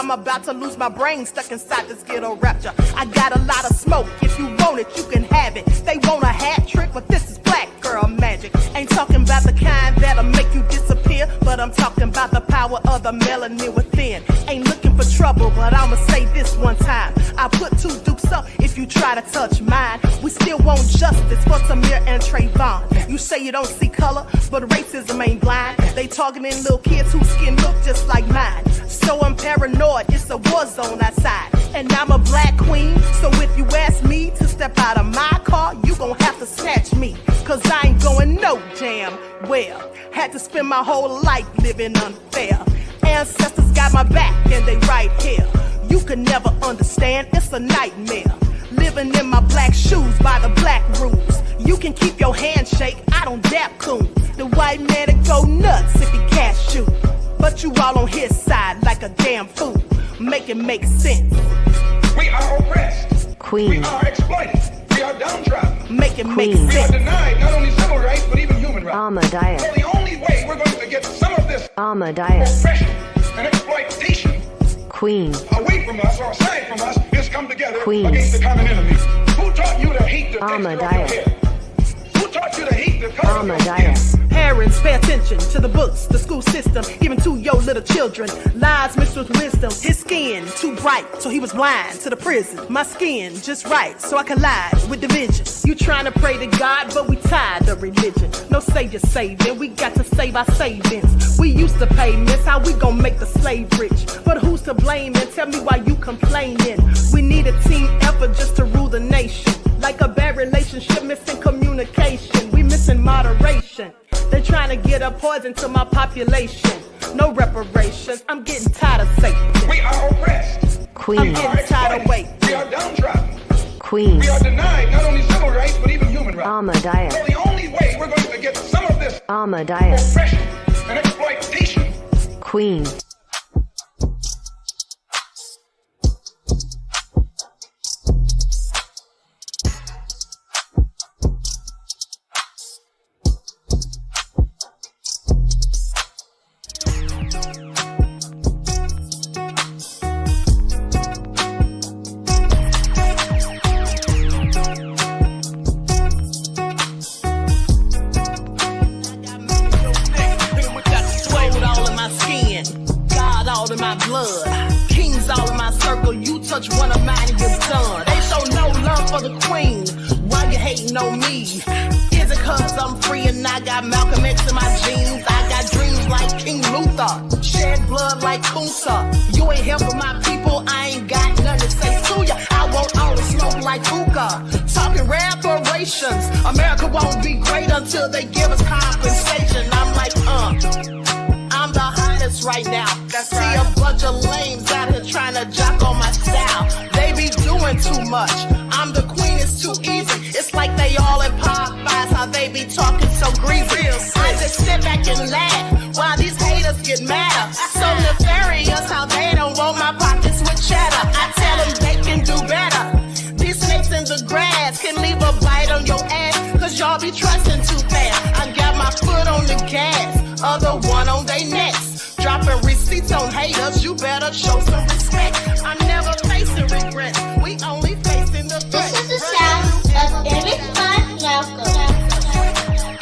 I'm about to lose my brain stuck inside this ghetto rapture. I got a lot of smoke. If you want it, you can have it. They want a hat trick, but this is black girl magic. Ain't talking about the kind that'll make you disappear, but I'm talking about the power of the melanin within. Ain't looking for trouble, but I'ma say this one time. I put two dukes up if you try to touch mine. We still want justice for Tamir and Trayvon. You say you don't see color, but racism ain't blind. They targeting little kids whose skin look just like mine. So I'm paranoid, it's a war zone outside. And I'm a black queen, so if you ask me to step out of my car, you gon' have to snatch me. Cause I ain't going no damn well. Had to spend my whole life living unfair. Ancestors got my back and they right here. You can never understand, it's a nightmare. Living in my black shoes by the black rules. You can keep your handshake, I don't dap coon. The white man to go nuts if he cash you. But you all on his side like a damn fool. Make it make sense. We are oppressed. Queen. We are exploited. We are downtrodden. Make it make We are sense. denied not only civil rights, but even human rights. Ahmadiyyah. So the only way we're going to get some of this Ahmadiyyah. oppression and exploitation Queen. away from us or aside from us is come together Queen. against the common enemy. Who taught you to hate the texture of your Ahmadiyyah. hair? Who taught you to hate the color of your skin? Ahmadiyyah. Parents, pay attention to the books, the school system, given to your little children. Lies mixed with wisdom. His skin too bright, so he was blind to the prison. My skin just right, so I collide with division. You trying to pray to God, but we tired of religion. No savior saving, we got to save our savings. We used to pay miss, how we gon' make the slave rich? But who's to blame, and tell me why you complaining? We need a team effort just to rule the nation. Like a bad relationship, missing communication. We missing moderation. They're trying to get a poison to my population. No reparations. I'm getting tired of Satan. We are oppressed. Queen. I'm getting tired of waiting. We are downtrodden. Queen. We are denied not only civil rights, but even human rights. Ahmadiyyah. So the only way we're going to get some of this Ahmadiyyah. oppression and exploitation. Queen. Touch one of mine and you're done. They show no love for the queen. Why you hating on me? Is it cause I'm free and I got Malcolm X in my jeans? I got dreams like King Luther, shed blood like Kunsa. You ain't helping my people, I ain't got nothing to say to ya. I want all the smoke like hookah. Talking reparations. America won't be great until they give us compensation. I'm like, I'm the hottest right now. See a bunch of lames out here trying to jock on my style. They be doing too much. I'm the queen, it's too easy. It's like they all in Popeyes, how they be talking so greasy. I just sit back and laugh while these haters get mad. So nefarious how they don't want my pockets with cheddar. I tell them they can do better. These snakes in the grass can leave a bite on your ass, cause y'all be trusting too fast. I got my foot on the gas, other one on they necks. Dropping Dropping receipts on haters, you better show some respect. I'm never facing regrets, we only facing the threat. This is the sound of every fun welcome.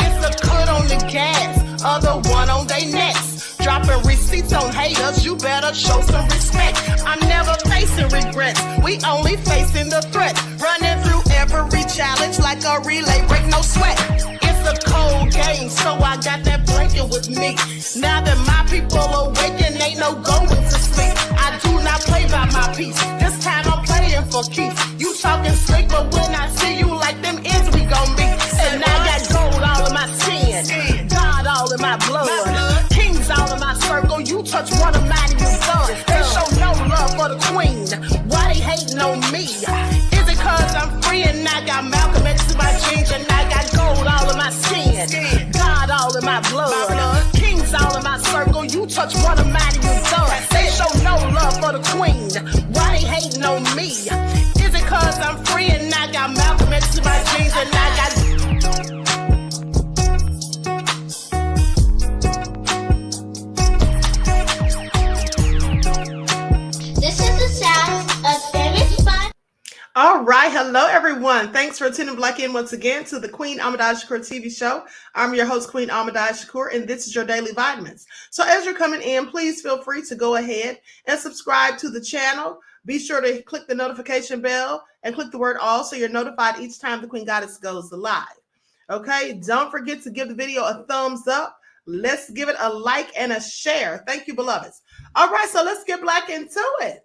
It's a cut on the gas, other one on they necks. Dropping receipts on haters, you better show some respect. I'm never facing regrets, we only facing the threat. Running through every challenge like a relay, break no sweat. It's a cold game, so I got that blanket with me. Now that my people awaken, ain't no going to sleep. I do not play by my piece, this time I'm playing for keeps. You talking slick, but when I see you like them ends, we gon' meet. And I got gold all in my skin, God all in my blood, kings all in my circle. You touch one of mine, you son. They show no love for the queen, why they hating on me? Is it cause I'm free and I got Malcolm X in my jeans, and I got gold all in my skin, God all in my blood, kings all in my circle. You touch one of mine, you son. They show no love for the queen, why they hating on me? Is it cause I'm free and I got Malcolm X in my jeans, and I got This is the sound of every fun. All right. Hello, everyone. Thanks for tuning back in once again to the Queen Ahmadiyyah Shakur TV show. I'm your host, Queen Ahmadiyyah Shakur, and this is your Daily Vitamins. So as you're coming in, please feel free to go ahead and subscribe to the channel. Be sure to click the notification bell and click the word all so you're notified each time the Queen Goddess goes live. Okay. Don't forget to give the video a thumbs up. Let's give it a like and a share. Thank you, beloveds. All right. So let's get back into it.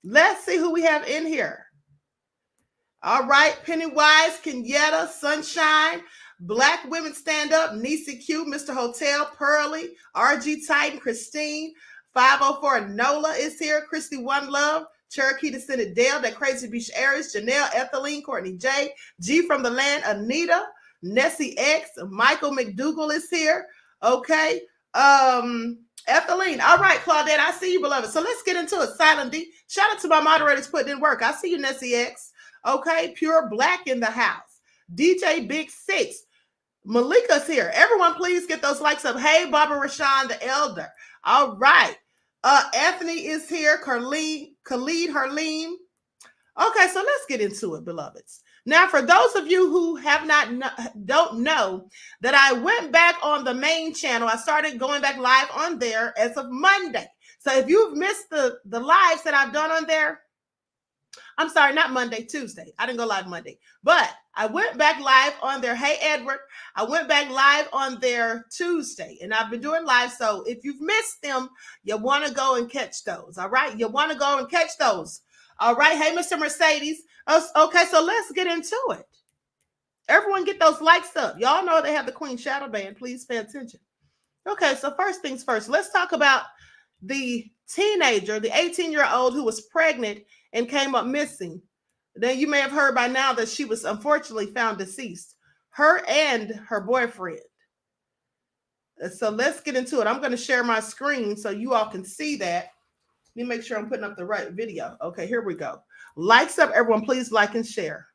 Let's see who we have in here. All right, Pennywise, Kenyatta, Sunshine, Black Women Stand Up, Nicki Q, Mr. Hotel, Pearly, RG Titan, Christine, 504 Nola is here, Christy One Love, Cherokee Descended Dale, That Crazy Beach Aries, Janelle, Ethelene, Courtney J, G from the Land, Anita, Nessie X, Michael McDougal is here. Okay. Ethelene. All right, Claudette, I see you, beloved. So let's get into it. Silent D. Shout out to my moderators putting in work. I see you, Nessie X. Okay, Pure Black in the house. DJ Big Six. Malika's here. Everyone, please get those likes up. Hey, Barbara Rashawn, the elder. All right. Anthony is here. Khalid Harleen. Okay, so let's get into it, beloveds. Now, for those of you who don't know that I went back on the main channel, I started going back live on there as of Monday. So if you've missed the lives that I've done on there, I'm sorry, not Monday, Tuesday. I didn't go live Monday, but I went back live on there. Hey, Edward, I went back live on there Tuesday, and I've been doing live. So if you've missed them, you want to go and catch those. All right. You want to go and catch those. All right. Hey, Mr. Mercedes. Okay. So let's get into it. Everyone get those likes up. Y'all know they have the Queen Shadow Band. Please pay attention. Okay. So first things first, let's talk about the teenager, the 18-year-old who was pregnant and came up missing. Then you may have heard by now that she was unfortunately found deceased, her and her boyfriend. So let's get into it. I'm going to share my screen so you all can see that. Let me make sure I'm putting up the right video. Okay, here we go. Likes up, everyone. Please like and share.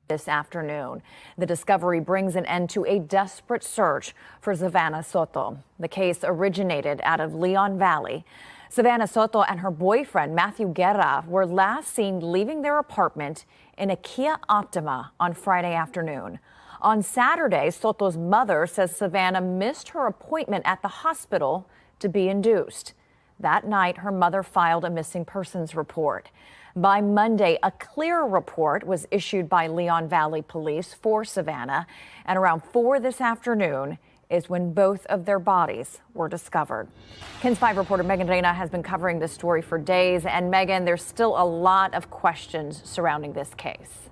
This afternoon, the discovery brings an end to a desperate search for Savannah Soto. The case originated out of Leon Valley. Savannah Soto and her boyfriend, Matthew Guerra, were last seen leaving their apartment in a Kia Optima on Friday afternoon. On Saturday, Soto's mother says Savannah missed her appointment at the hospital to be induced. That night, her mother filed a missing persons report. By Monday, a clear report was issued by Leon Valley Police for Savannah, and around 4 this afternoon is when both of their bodies were discovered. KENS 5 reporter Megan Reyna has been covering this story for days. And Megan, there's still a lot of questions surrounding this case.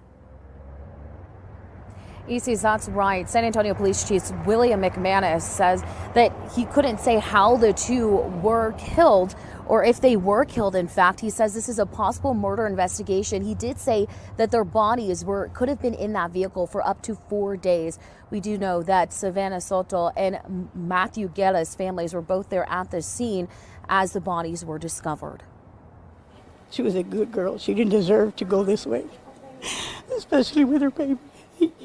Isis, that's right. San Antonio Police Chief William McManus says that he couldn't say how the two were killed or if they were killed. In fact, he says this is a possible murder investigation. He did say that their bodies could have been in that vehicle for up to 4 days. We do know that Savannah Soto and Matthew Guerra's families were both there at the scene as the bodies were discovered. She was a good girl. She didn't deserve to go this way, especially with her baby.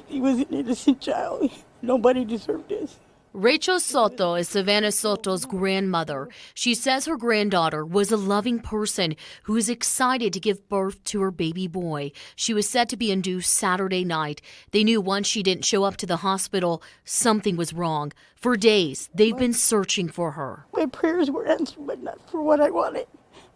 He was an innocent child. Nobody deserved this. Rachel Soto is Savannah Soto's grandmother. She says her granddaughter was a loving person who is excited to give birth to her baby boy. She was said to be induced Saturday night. They knew once she didn't show up to the hospital, something was wrong. For days, they've been searching for her. My prayers were answered, but not for what I wanted.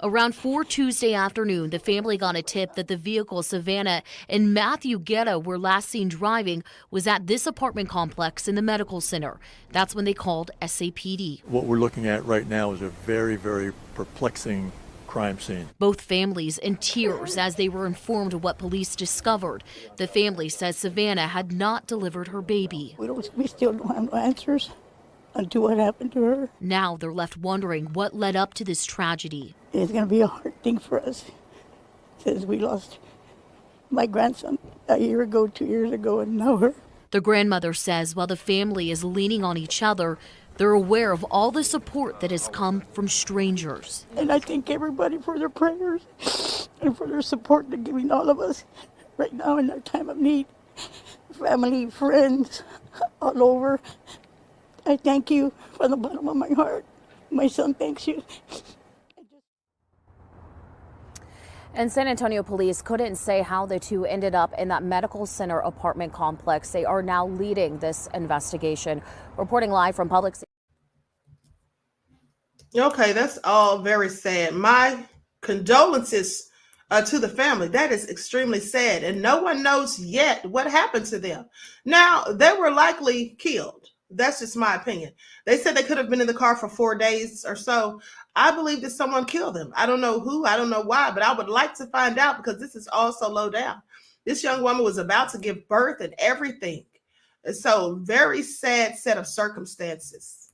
Around 4 Tuesday afternoon, the family got a tip that the vehicle Savannah and Matthew Guetta were last seen driving was at this apartment complex in the medical center. That's when they called SAPD. What we're looking at right now is a very, very perplexing crime scene. Both families in tears as they were informed of what police discovered. The family says Savannah had not delivered her baby. We still don't have no answers onto what happened to her. Now they're left wondering what led up to this tragedy. It's going to be a hard thing for us since we lost my grandson a year ago, 2 years ago, and now her. The grandmother says while the family is leaning on each other, they're aware of all the support that has come from strangers. And I thank everybody for their prayers and for their support they're giving all of us right now in our time of need. Family, friends, all over. I thank you from the bottom of my heart. My son thanks you. And San Antonio police couldn't say how the two ended up in that medical center apartment complex. They are now leading this investigation. Reporting live from Public Safety. Okay, that's all very sad. My condolences to the family. That is extremely sad. And no one knows yet what happened to them. Now, they were likely killed. That's just my opinion. They said they could have been in the car for 4 days or so. I believe that someone killed them. I don't know who, I don't know why, but I would like to find out because this is all so low down. This young woman was about to give birth and everything. So very sad set of circumstances.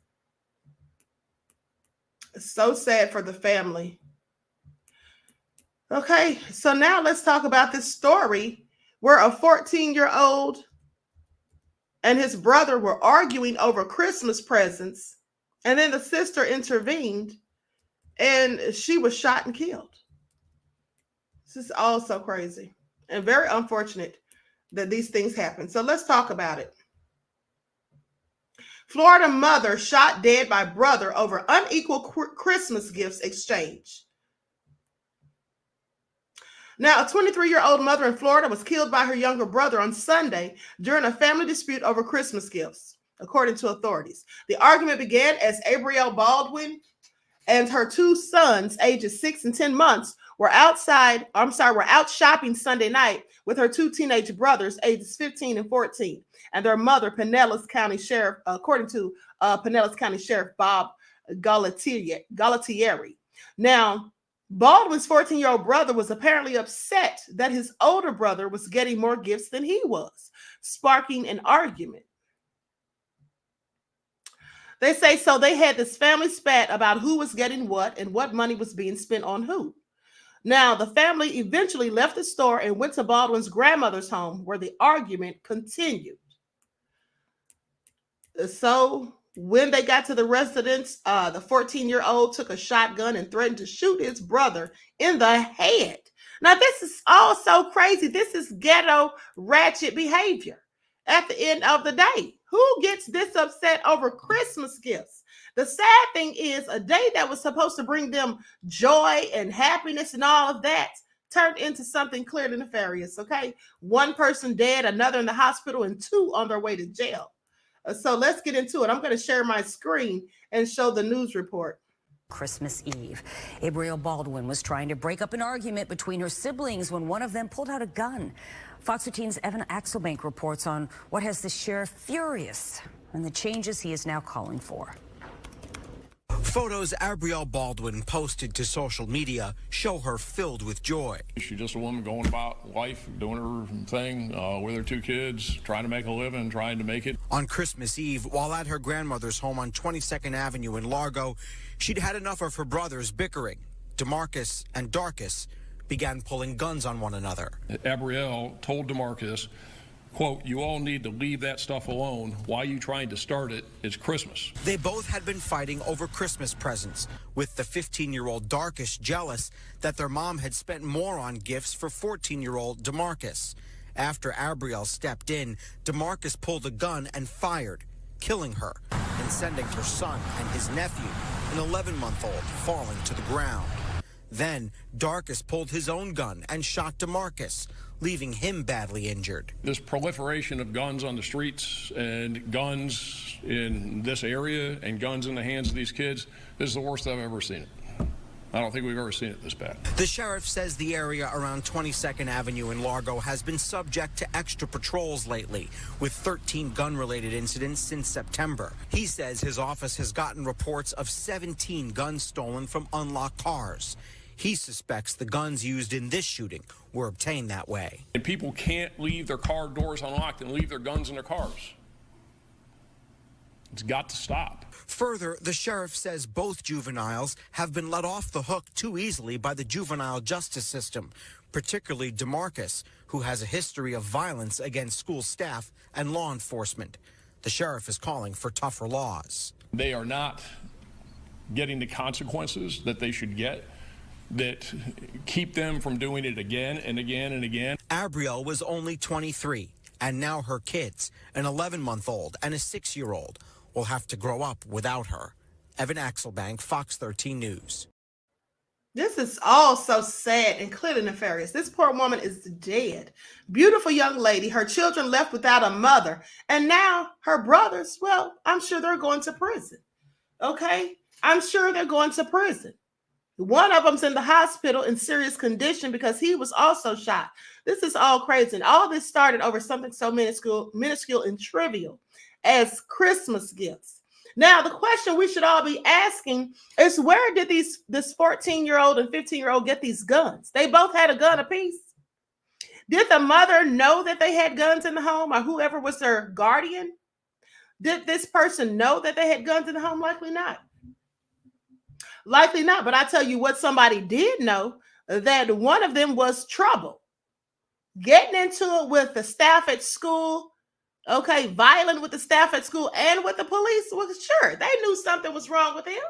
So sad for the family. Okay, so now let's talk about this story where a 14-year-old and his brother were arguing over Christmas presents, and then the sister intervened, and she was shot and killed. This is all so crazy and very unfortunate that these things happen. So let's talk about it. Florida mother shot dead by brother over unequal Christmas gifts exchange. Now, a 23-year-old mother in Florida was killed by her younger brother on Sunday during a family dispute over Christmas gifts, according to authorities. The argument began as Abrielle Baldwin and her two sons, ages 6 and 10 months, were out shopping Sunday night with her two teenage brothers, ages 15 and 14, and their mother, Pinellas County Sheriff, according to Pinellas County Sheriff Bob Galatieri. Now, Baldwin's 14-year-old brother was apparently upset that his older brother was getting more gifts than he was, sparking an argument. They say so they had this family spat about who was getting what and what money was being spent on who. Now, the family eventually left the store and went to Baldwin's grandmother's home where the argument continued. So when they got to the residence, the 14-year-old took a shotgun and threatened to shoot his brother in the head. Now, this is all so crazy. This is ghetto ratchet behavior at the end of the day. Who gets this upset over Christmas gifts? The sad thing is a day that was supposed to bring them joy and happiness and all of that turned into something clearly nefarious, okay? One person dead, another in the hospital, and two on their way to jail. So let's get into it. I'm going to share my screen and show the news report. Christmas Eve, Abrielle Baldwin was trying to break up an argument between her siblings when one of them pulled out a gun. Fox 13's Evan Axelbank reports on what has the sheriff furious and the changes he is now calling for. Photos Abrielle Baldwin posted to social media show her filled with joy. She's just a woman going about life, doing her thing with her two kids, trying to make a living, trying to make it. On Christmas Eve, while at her grandmother's home on 22nd Avenue in Largo, she'd had enough of her brothers bickering. DeMarcus and Darcus began pulling guns on one another. Abrielle told DeMarcus, quote, "You all need to leave that stuff alone. Why are you trying to start it? It's Christmas." They both had been fighting over Christmas presents, with the 15-year-old Darcus jealous that their mom had spent more on gifts for 14-year-old DeMarcus. After Abrielle stepped in, DeMarcus pulled a gun and fired, killing her. sending her son and his nephew, an 11-month-old, falling to the ground. Then, Darkus pulled his own gun and shot DeMarcus, leaving him badly injured. This proliferation of guns on the streets and guns in this area and guns in the hands of these kids, this is the worst I've ever seen it. I don't think we've ever seen it this bad. The sheriff says the area around 22nd Avenue in Largo has been subject to extra patrols lately, with 13 gun-related incidents since September. He says his office has gotten reports of 17 guns stolen from unlocked cars. He suspects the guns used in this shooting were obtained that way. And people can't leave their car doors unlocked and leave their guns in their cars. It's got to stop. Further, the sheriff says both juveniles have been let off the hook too easily by the juvenile justice system, particularly DeMarcus, who has a history of violence against school staff and law enforcement. The sheriff is calling for tougher laws. They are not getting the consequences that they should get that keep them from doing it again and again and again. Abrielle was only 23, and now her kids, an 11-month-old and a 6-year-old, will have to grow up without her. Evan Axelbank, Fox 13 News. This is all so sad and clearly nefarious. This poor woman is dead. Beautiful young lady, her children left without a mother, and now her brothers, well, I'm sure they're going to prison. Okay? I'm sure they're going to prison. One of them's in the hospital in serious condition because he was also shot. This is all crazy. And all this started over something so minuscule and trivial as Christmas gifts. Now, the question we should all be asking is, where did this 14-year-old and 15-year-old get these guns? They both had a gun apiece. Did the mother know that they had guns in the home, or whoever was their guardian? Did this person know that they had guns in the home? Likely not. Likely not. But I tell you what, somebody did know, that one of them was trouble. Getting into it with the staff at school, okay, violent with the staff at school and with the police. Well, sure, they knew something was wrong with him.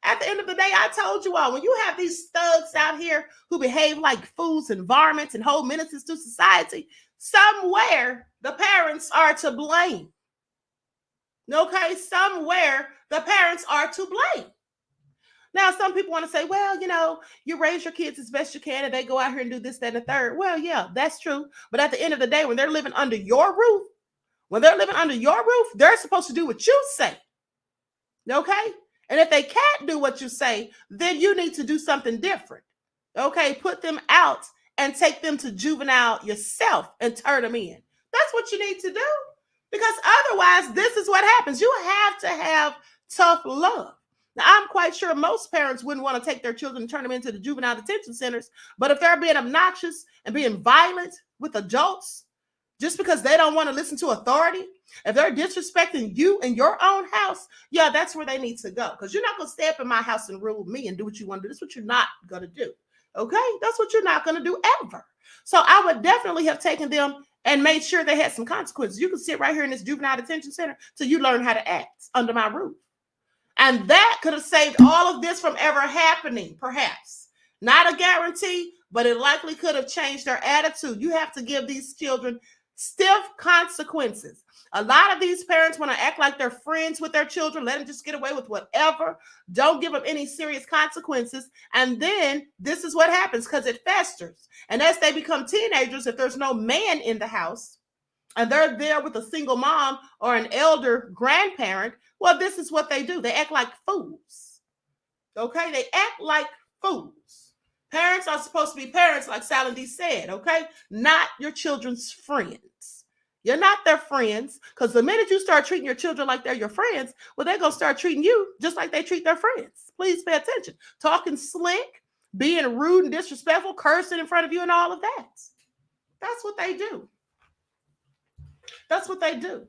At the end of the day, I told you all, when you have these thugs out here who behave like fools and varmints and hold menaces to society, somewhere the parents are to blame. Okay, somewhere the parents are to blame. Now, some people want to say, well, you know, you raise your kids as best you can and they go out here and do this, that, and the third. Well, yeah, that's true. But at the end of the day, when they're living under your roof, they're supposed to do what you say. Okay? And if they can't do what you say, then you need to do something different. Okay? Put them out and take them to juvenile yourself and turn them in. That's what you need to do. Because otherwise, this is what happens. You have to have tough love. Now, I'm quite sure most parents wouldn't want to take their children and turn them into the juvenile detention centers. But if they're being obnoxious and being violent with adults, just because they don't want to listen to authority, if they're disrespecting you in your own house, yeah, that's where they need to go. Because you're not going to stay up in my house and rule me and do what you want to do. That's what you're not going to do. Okay? That's what you're not going to do ever. So I would definitely have taken them and made sure they had some consequences. You can sit right here in this juvenile detention center till you learn how to act under my roof. And that could have saved all of this from ever happening, perhaps. Not a guarantee, but it likely could have changed their attitude. You have to give these children stiff consequences. A lot of these parents want to act like they're friends with their children, let them just get away with whatever. Don't give them any serious consequences. And then this is what happens, because it festers. And as they become teenagers, if there's no man in the house and they're there with a single mom or an elder grandparent, well, this is what they do. They act like fools. Okay? They act like fools. Parents are supposed to be parents, like Sally D said, okay? Not your children's friends. You're not their friends, because the minute you start treating your children like they're your friends, well, they're going to start treating you just like they treat their friends. Please pay attention. Talking slick, being rude and disrespectful, cursing in front of you and all of that. That's what they do. That's what they do.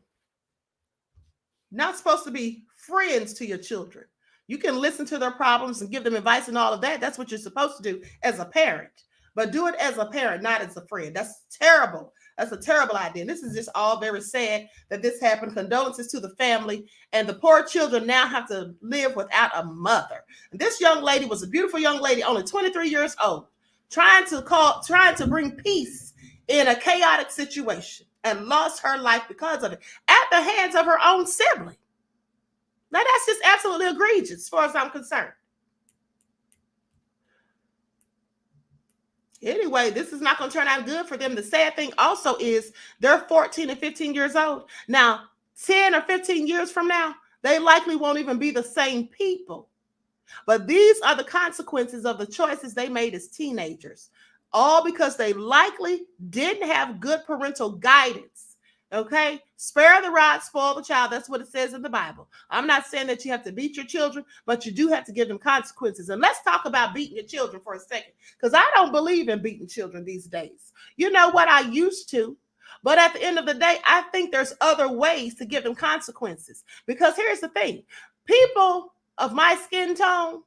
Not supposed to be friends to your children. You can listen to their problems and give them advice and all of that. That's what you're supposed to do as a parent. But do it as a parent, not as a friend. That's terrible. That's a terrible idea. And this is just all very sad that this happened. Condolences to the family. And the poor children now have to live without a mother. And this young lady was a beautiful young lady, only 23 years old, trying to bring peace in a chaotic situation, and lost her life because of it at the hands of her own sibling. Now, that's just absolutely egregious as far as I'm concerned. Anyway, this is not going to turn out good for them. The sad thing also is they're 14 and 15 years old. Now, 10 or 15 years from now, they likely won't even be the same people. But these are the consequences of the choices they made as teenagers, all because they likely didn't have good parental guidance. Okay? Spare the rod, spoil the child. That's what it says in the Bible. I'm not saying that you have to beat your children, but you do have to give them consequences. And let's talk about beating your children for a second, because I don't believe in beating children these days. You know what? I used to. But at the end of the day, I think there's other ways to give them consequences. Because here's the thing. People of my skin tone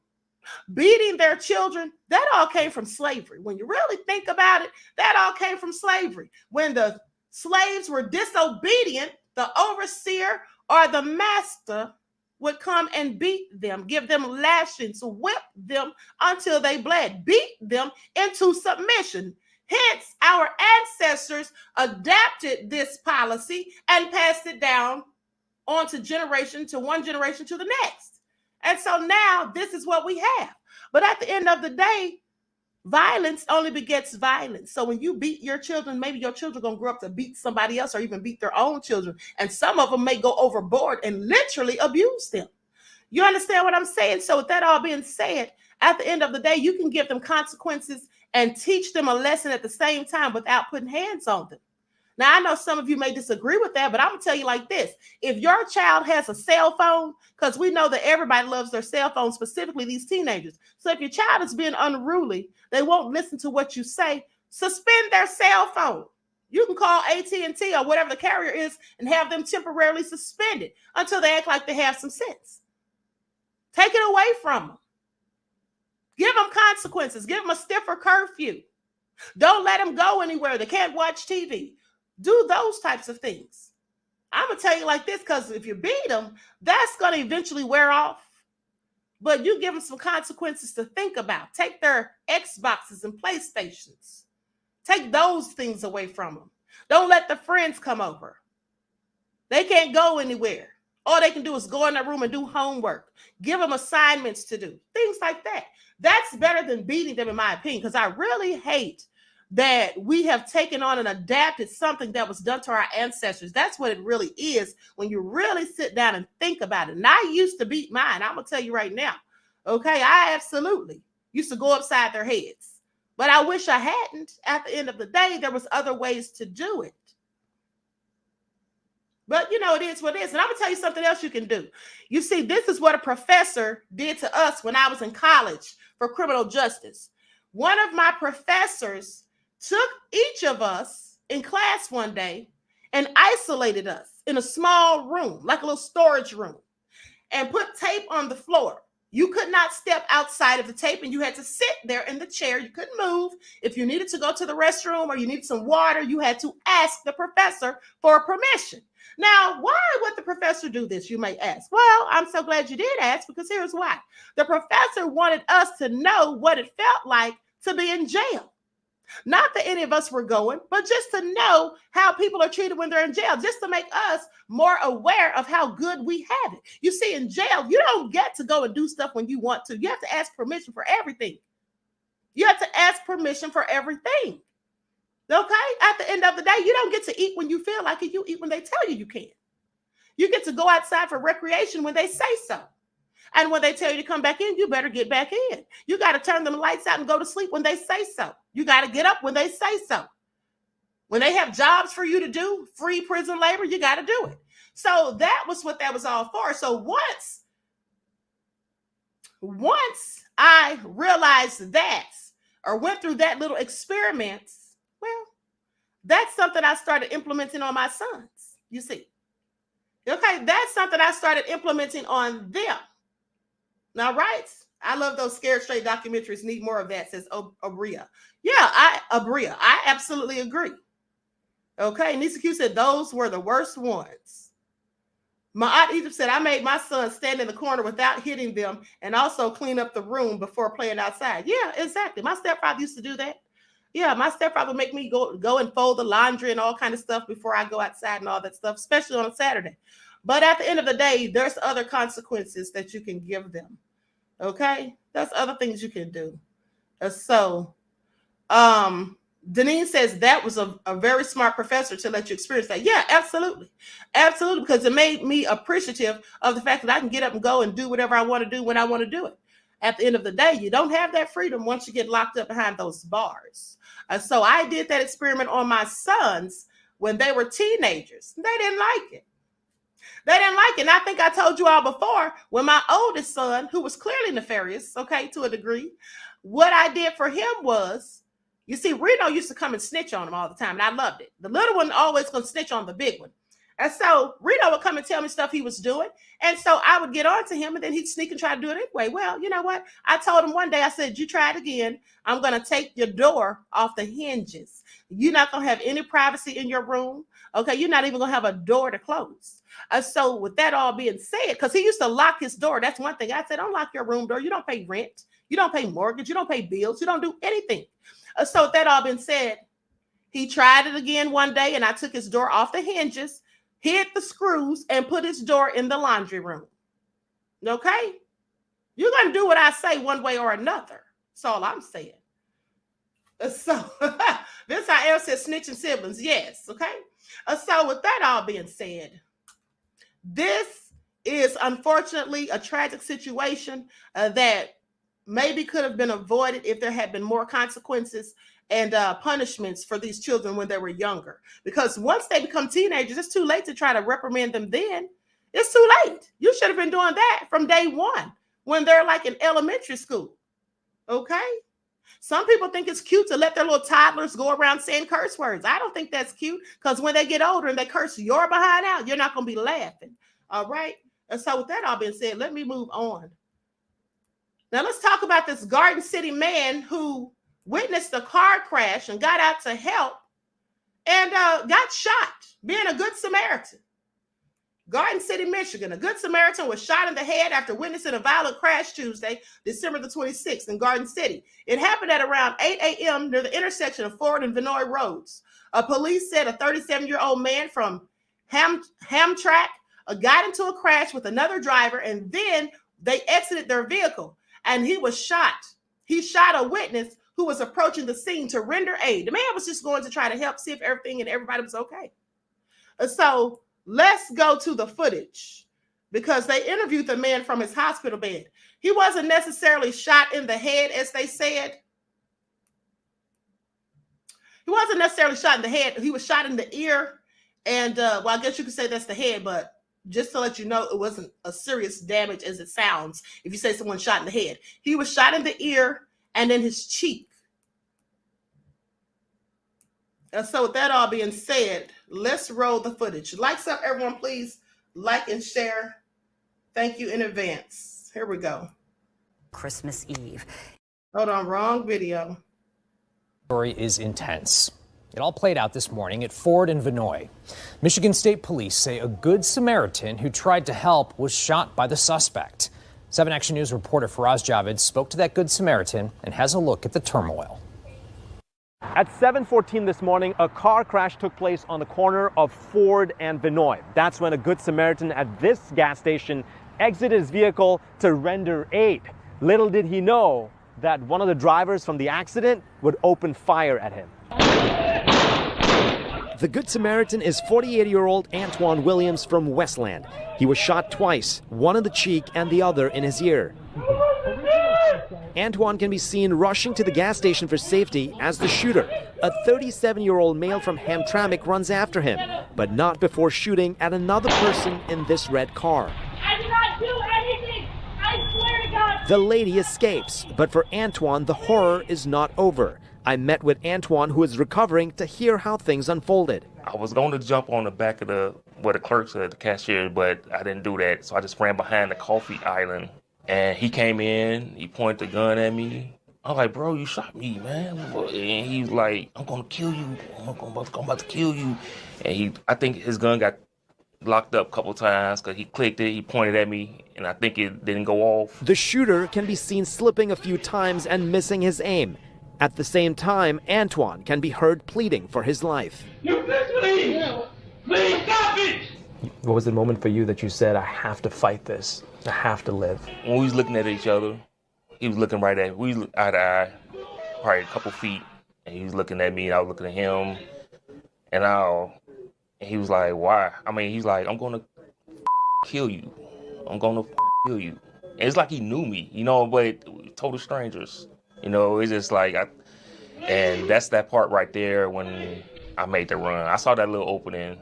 beating their children, that all came from slavery. When you really think about it, that all came from slavery. When the slaves were disobedient, the overseer or the master would come and beat them, give them lashings, whip them until they bled, beat them into submission. Hence, our ancestors adapted this policy and passed it down on to one generation to the next. And so now this is what we have. But at the end of the day, violence only begets violence. So when you beat your children, maybe your children are going to grow up to beat somebody else or even beat their own children. And some of them may go overboard and literally abuse them. You understand what I'm saying? So with that all being said, at the end of the day, you can give them consequences and teach them a lesson at the same time without putting hands on them. Now, I know some of you may disagree with that, but I'm going to tell you like this. If your child has a cell phone, because we know that everybody loves their cell phone, specifically these teenagers. So if your child is being unruly, they won't listen to what you say, suspend their cell phone. You can call AT&T or whatever the carrier is and have them temporarily suspended until they act like they have some sense. Take it away from them. Give them consequences. Give them a stiffer curfew. Don't let them go anywhere. They can't watch TV. Do those types of things. I'm going to tell you like this, because if you beat them, that's going to eventually wear off. But you give them some consequences to think about. Take their Xboxes and PlayStations. Take those things away from them. Don't let the friends come over. They can't go anywhere. All they can do is go in their room and do homework. Give them assignments to do. Things like that. That's better than beating them, in my opinion, because I really hate that we have taken on and adapted something that was done to our ancestors. That's what it really is when you really sit down and think about it. And I used to beat mine. I'm going to tell you right now. Okay, I absolutely used to go upside their heads. But I wish I hadn't. At the end of the day, there was other ways to do it. But, you know, it is what it is. And I'm going to tell you something else you can do. You see, this is what a professor did to us when I was in college for criminal justice. One of my professors took each of us in class one day and isolated us in a small room, like a little storage room, and put tape on the floor. You could not step outside of the tape, and you had to sit there in the chair. You couldn't move. If you needed to go to the restroom or you needed some water, you had to ask the professor for permission. Now, why would the professor do this, you may ask? Well, I'm so glad you did ask, because here's why. The professor wanted us to know what it felt like to be in jail. Not that any of us were going, but just to know how people are treated when they're in jail, just to make us more aware of how good we have it. You see, in jail, you don't get to go and do stuff when you want to. You have to ask permission for everything. You have to ask permission for everything. Okay? At the end of the day, you don't get to eat when you feel like it. You eat when they tell you can. You get to go outside for recreation when they say so. And when they tell you to come back in, you better get back in. You got to turn them lights out and go to sleep when they say so. You got to get up when they say so. When they have jobs for you to do, free prison labor, you got to do it. So that was what that was all for. So once I realized that, or went through that little experiment, well, that's something I started implementing on my sons, you see. Okay, that's something I started implementing on them. Now, right? I love those Scared Straight documentaries. Need more of that, says Abria. Yeah, Abria. I absolutely agree. Okay, Nisa Q said those were the worst ones. My aunt Egypt said I made my son stand in the corner without hitting them and also clean up the room before playing outside. Yeah, exactly. My stepfather used to do that. Yeah, my stepfather would make me go and fold the laundry and all kind of stuff before I go outside and all that stuff, especially on a Saturday. But at the end of the day, there's other consequences that you can give them. Okay? That's other things you can do. So, Denise says that was a very smart professor to let you experience that. Yeah, absolutely. Absolutely, because it made me appreciative of the fact that I can get up and go and do whatever I want to do when I want to do it. At the end of the day, you don't have that freedom once you get locked up behind those bars. So I did that experiment on my sons when they were teenagers. They didn't like it. They didn't like it. And I think I told you all before, when my oldest son, who was clearly nefarious, okay, to a degree, what I did for him was, you see, Reno used to come and snitch on him all the time, and I loved it. The little one always going to snitch on the big one. And so Reno would come and tell me stuff he was doing. And so I would get on to him, and then he'd sneak and try to do it anyway. Well, you know what? I told him one day, I said, you try it again. I'm going to take your door off the hinges. You're not going to have any privacy in your room. Okay, you're not even going to have a door to close. So with that all being said, because he used to lock his door. That's one thing. I said, don't lock your room door. You don't pay rent. You don't pay mortgage. You don't pay bills. You don't do anything. So with that all being said, he tried it again one day, and I took his door off the hinges, hid the screws, and put his door in the laundry room. Okay? You're going to do what I say one way or another. That's all I'm saying. So this how Elle says snitching siblings. Yes. Okay? So with that all being said, this is unfortunately a tragic situation that maybe could have been avoided if there had been more consequences and punishments for these children when they were younger. Because once they become teenagers, it's too late to try to reprimand them then. It's too late. You should have been doing that from day one when they're like in elementary school. Okay? Some people think it's cute to let their little toddlers go around saying curse words. I don't think that's cute, because when they get older and they curse your behind out, you're not going to be laughing. All right? And so with that all being said, let me move on. Now let's talk about this Garden City man who witnessed a car crash and got out to help and got shot, being a good Samaritan. Garden City, Michigan, a good Samaritan was shot in the head after witnessing a violent crash Tuesday, December the 26th in Garden City. It happened at around 8 a.m. near the intersection of Ford and Vinoy roads. Police said a 37-year-old man from Hamtramck got into a crash with another driver, and then they exited their vehicle. And he was shot. He shot a witness who was approaching the scene to render aid. The man was just going to try to help, see if everything and everybody was okay. So let's go to the footage, because they interviewed the man from his hospital bed. He wasn't necessarily shot in the head, as they said. He wasn't necessarily shot in the head. He was shot in the ear. And well, I guess you could say that's the head, but just to let you know, it wasn't a serious damage as it sounds if you say someone shot in the head. He was shot in the ear and in his cheek. And so with that all being said, let's roll the footage. Likes up, everyone, please. Like and share. Thank you in advance. Here we go. Christmas Eve. Hold on, wrong video. Story is intense. It all played out this morning at Ford and Vinoy. Michigan State Police say a good Samaritan who tried to help was shot by the suspect. 7 Action News reporter Faraz Javed spoke to that good Samaritan and has a look at the turmoil. At 7:14 this morning, a car crash took place on the corner of Ford and Vinoy. That's when a good Samaritan at this gas station exited his vehicle to render aid. Little did he know that one of the drivers from the accident would open fire at him. The Good Samaritan is 48-year-old Antoine Williams from Westland. He was shot twice, one in the cheek and the other in his ear. Antoine can be seen rushing to the gas station for safety as the shooter, a 37-year-old male from Hamtramck, runs after him, but not before shooting at another person in this red car. I did not do anything! I swear to God! The lady escapes, but for Antoine, the horror is not over. I met with Antoine, who is recovering, to hear how things unfolded. I was going to jump on the back of the clerk said, the cashier, but I didn't do that. So I just ran behind the coffee island, and he came in, he pointed the gun at me. I was like, bro, you shot me, man. And he was like, I'm going to kill you. I'm about to kill you. And I think his gun got locked up a couple times because he clicked it, he pointed at me, and I think it didn't go off. The shooter can be seen slipping a few times and missing his aim. At the same time, Antoine can be heard pleading for his life. You please stop it! What was the moment for you that you said, I have to fight this, I have to live? When we was looking at each other, he was looking right at me. We was eye to eye, probably a couple feet, and he was looking at me, and I was looking at him, and he was like, why? I mean, he's like, I'm gonna kill you. I'm gonna kill you. And it's like he knew me, you know, but total strangers. You know, it's just like, and that's that part right there when I made the run. I saw that little opening.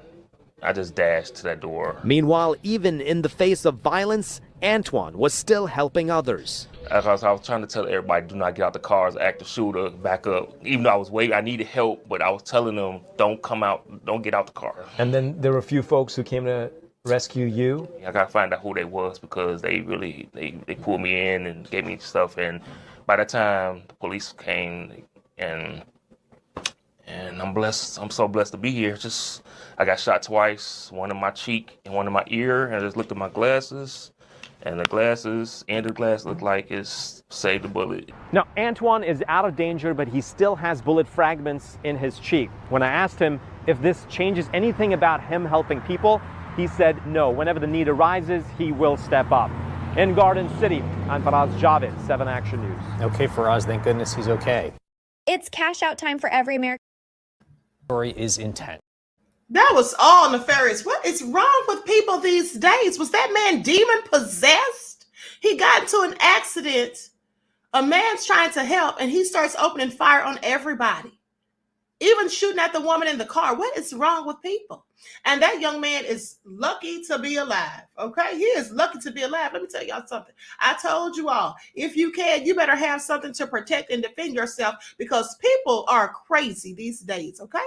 I just dashed to that door. Meanwhile, even in the face of violence, Antoine was still helping others. I was trying to tell everybody, do not get out the car as an active shooter, back up. Even though I was waiting, I needed help, but I was telling them, don't come out, don't get out the car. And then there were a few folks who came to rescue you. I gotta find out who they was because they really, they pulled me in and gave me stuff. And by the time the police came, and I'm blessed, I'm so blessed to be here. Just, I got shot twice, one in my cheek and one in my ear. And I just looked at my glasses, and the glasses, end of the glass looked like it's saved the bullet. Now, Antoine is out of danger, but he still has bullet fragments in his cheek. When I asked him if this changes anything about him helping people, he said no. Whenever the need arises, he will step up. In Garden City, I'm Faraz Javed, 7 Action News. Okay, Faraz, thank goodness he's okay. It's cash out time for every American. Story is intense. That was all nefarious. What is wrong with people these days? Was that man demon possessed? He got into an accident. A man's trying to help, and he starts opening fire on everybody, even shooting at the woman in the car. What is wrong with people? And that young man is lucky to be alive. Okay, he is lucky to be alive. Let me tell y'all something. I told you all, if you can, you better have something to protect and defend yourself, because people are crazy these days. Okay,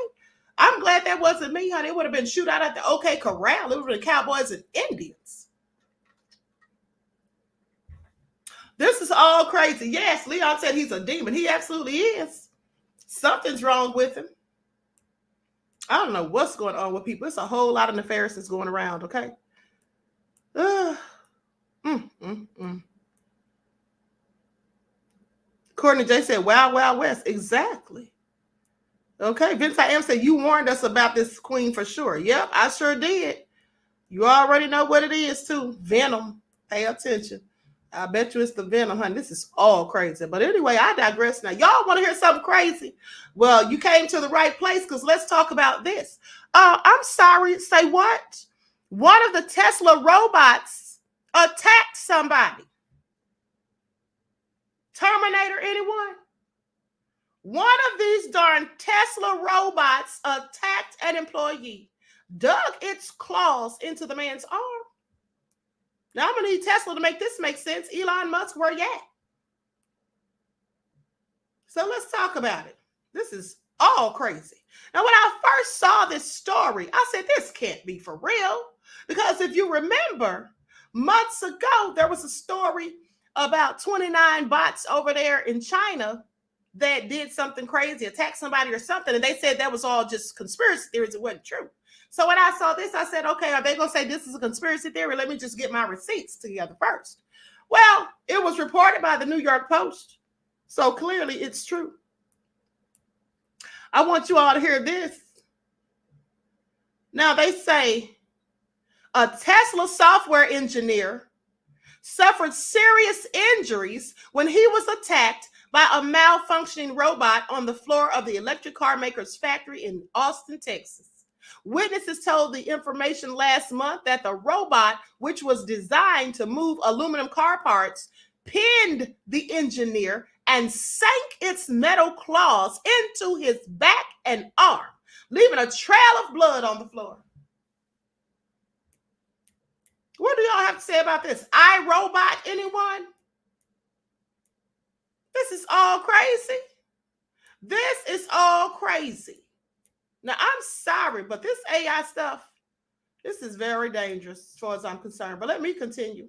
I'm glad that wasn't me, honey. It would have been shoot out at the OK Corral. It would have been cowboys and Indians. This is all crazy. Yes, Leon said he's a demon. He absolutely is. Something's wrong with him. I don't know what's going on with people. It's a whole lot of nefariousness going around, okay? Courtney J said, Wild, Wild West. Exactly. Okay, Vince I Am said, you warned us about this queen for sure. Yep, I sure did. You already know what it is, too. Venom. Pay attention. I bet you it's the venom, honey. This is all crazy. But anyway, I digress now. Y'all want to hear something crazy? Well, you came to the right place, because let's talk about this. I'm sorry. Say what? One of the Tesla robots attacked somebody. Terminator, anyone? One of these darn Tesla robots attacked an employee, dug its claws into the man's arm. Now, I'm going to need Tesla to make this make sense. Elon Musk, where you at? So let's talk about it. This is all crazy. Now, when I first saw this story, I said, this can't be for real. Because if you remember, months ago, there was a story about 29 bots over there in China that did something crazy, attacked somebody or something. And they said that was all just conspiracy theories. It wasn't true. So when I saw this, I said, okay, are they going to say this is a conspiracy theory? Let me just get my receipts together first. Well, it was reported by the New York Post. So clearly it's true. I want you all to hear this. Now they say a Tesla software engineer suffered serious injuries when he was attacked by a malfunctioning robot on the floor of the electric car maker's factory in Austin, Texas. Witnesses told the information last month that the robot, which was designed to move aluminum car parts, pinned the engineer and sank its metal claws into his back and arm, leaving a trail of blood on the floor. What do y'all have to say about this? iRobot, anyone? This is all crazy. This is all crazy. Now, I'm sorry, but this AI stuff, this is very dangerous as far as I'm concerned. But let me continue.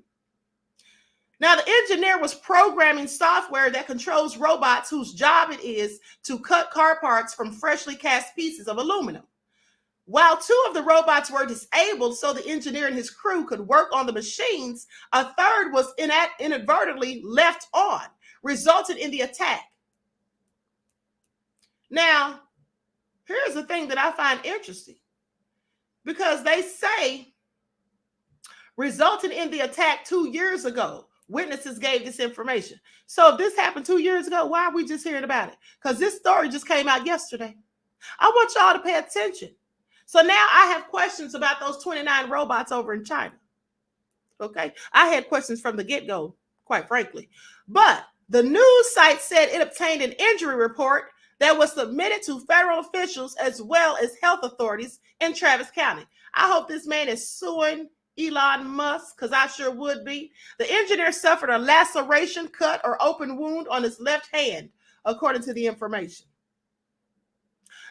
Now, the engineer was programming software that controls robots whose job it is to cut car parts from freshly cast pieces of aluminum. While 2 of the robots were disabled so the engineer and his crew could work on the machines, a third was inadvertently left on, resulting in the attack. Now, here's the thing that I find interesting, because they say resulting in the attack 2 years ago. Witnesses gave this information. So if this happened 2 years ago, why are we just hearing about it? Because this story just came out yesterday. I want y'all to pay attention. So now I have questions about those 29 robots over in China. Okay, I had questions from the get-go, quite frankly. But the news site said it obtained an injury report that was submitted to federal officials as well as health authorities in Travis County. I hope this man is suing Elon Musk, because I sure would be. The engineer suffered a laceration, cut, or open wound on his left hand, according to the information.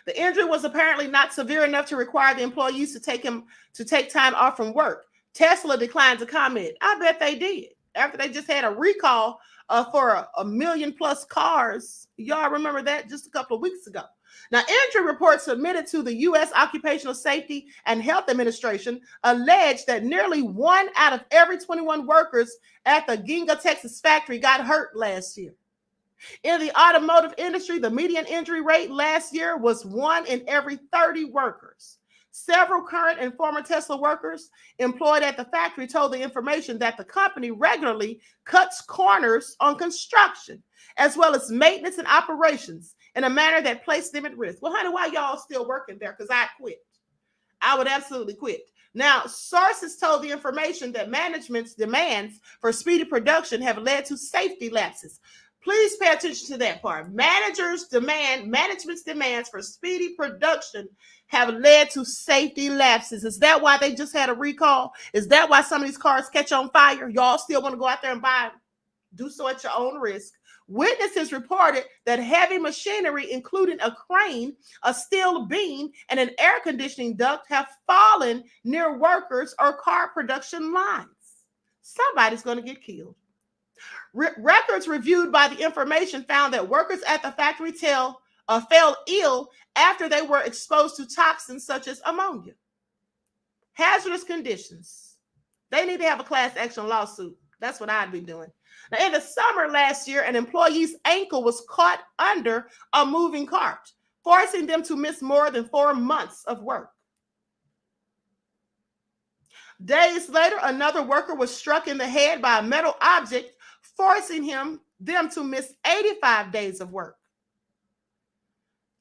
The injury was apparently not severe enough to require the employees to take time off from work. Tesla declined to comment. I bet they did. After they just had a recall for a million plus cars. Y'all remember that just a couple of weeks ago. Now, injury reports submitted to the U.S. Occupational Safety and Health Administration allege that nearly 1 out of every 21 workers at the Ginga, Texas factory got hurt last year. In the automotive industry, the median injury rate last year was 1 in every 30 workers. Several current and former Tesla workers employed at the factory told the information that the company regularly cuts corners on construction, as well as maintenance and operations, in a manner that placed them at risk. Well, honey, why y'all still working there? Because I quit. I would absolutely quit. Now, sources told the information that management's demands for speedy production have led to safety lapses. Please pay attention to that part. Management's demands for speedy production have led to safety lapses. Is that why they just had a recall? Is that why some of these cars catch on fire? Y'all still want to go out there and buy them? Do so at your own risk. Witnesses reported that heavy machinery, including a crane, a steel beam, and an air conditioning duct, have fallen near workers or car production lines. Somebody's going to get killed. Records reviewed by the information found that workers at the factory fell ill after they were exposed to toxins such as ammonia. Hazardous conditions. They need to have a class action lawsuit. That's what I'd be doing. Now, in the summer last year, an employee's ankle was caught under a moving cart, forcing them to miss more than 4 months of work. Days later, another worker was struck in the head by a metal object, forcing them to miss 85 days of work.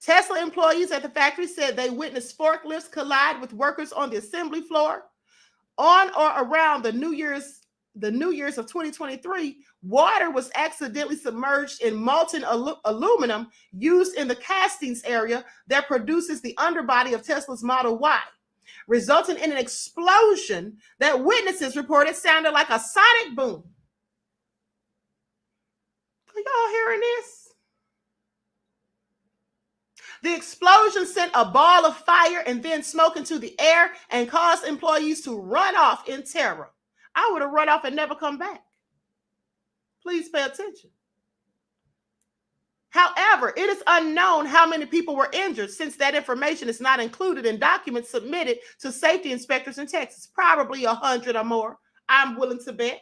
Tesla employees at the factory said they witnessed forklifts collide with workers on the assembly floor. On or around the New Year's of 2023, water was accidentally submerged in molten aluminum used in the castings area that produces the underbody of Tesla's Model Y, resulting in an explosion that witnesses reported sounded like a sonic boom. Are y'all hearing this? The explosion sent a ball of fire and then smoke into the air and caused employees to run off in terror. I would have run off and never come back. Please pay attention. However, it is unknown how many people were injured, since that information is not included in documents submitted to safety inspectors in Texas. Probably 100 or more, I'm willing to bet.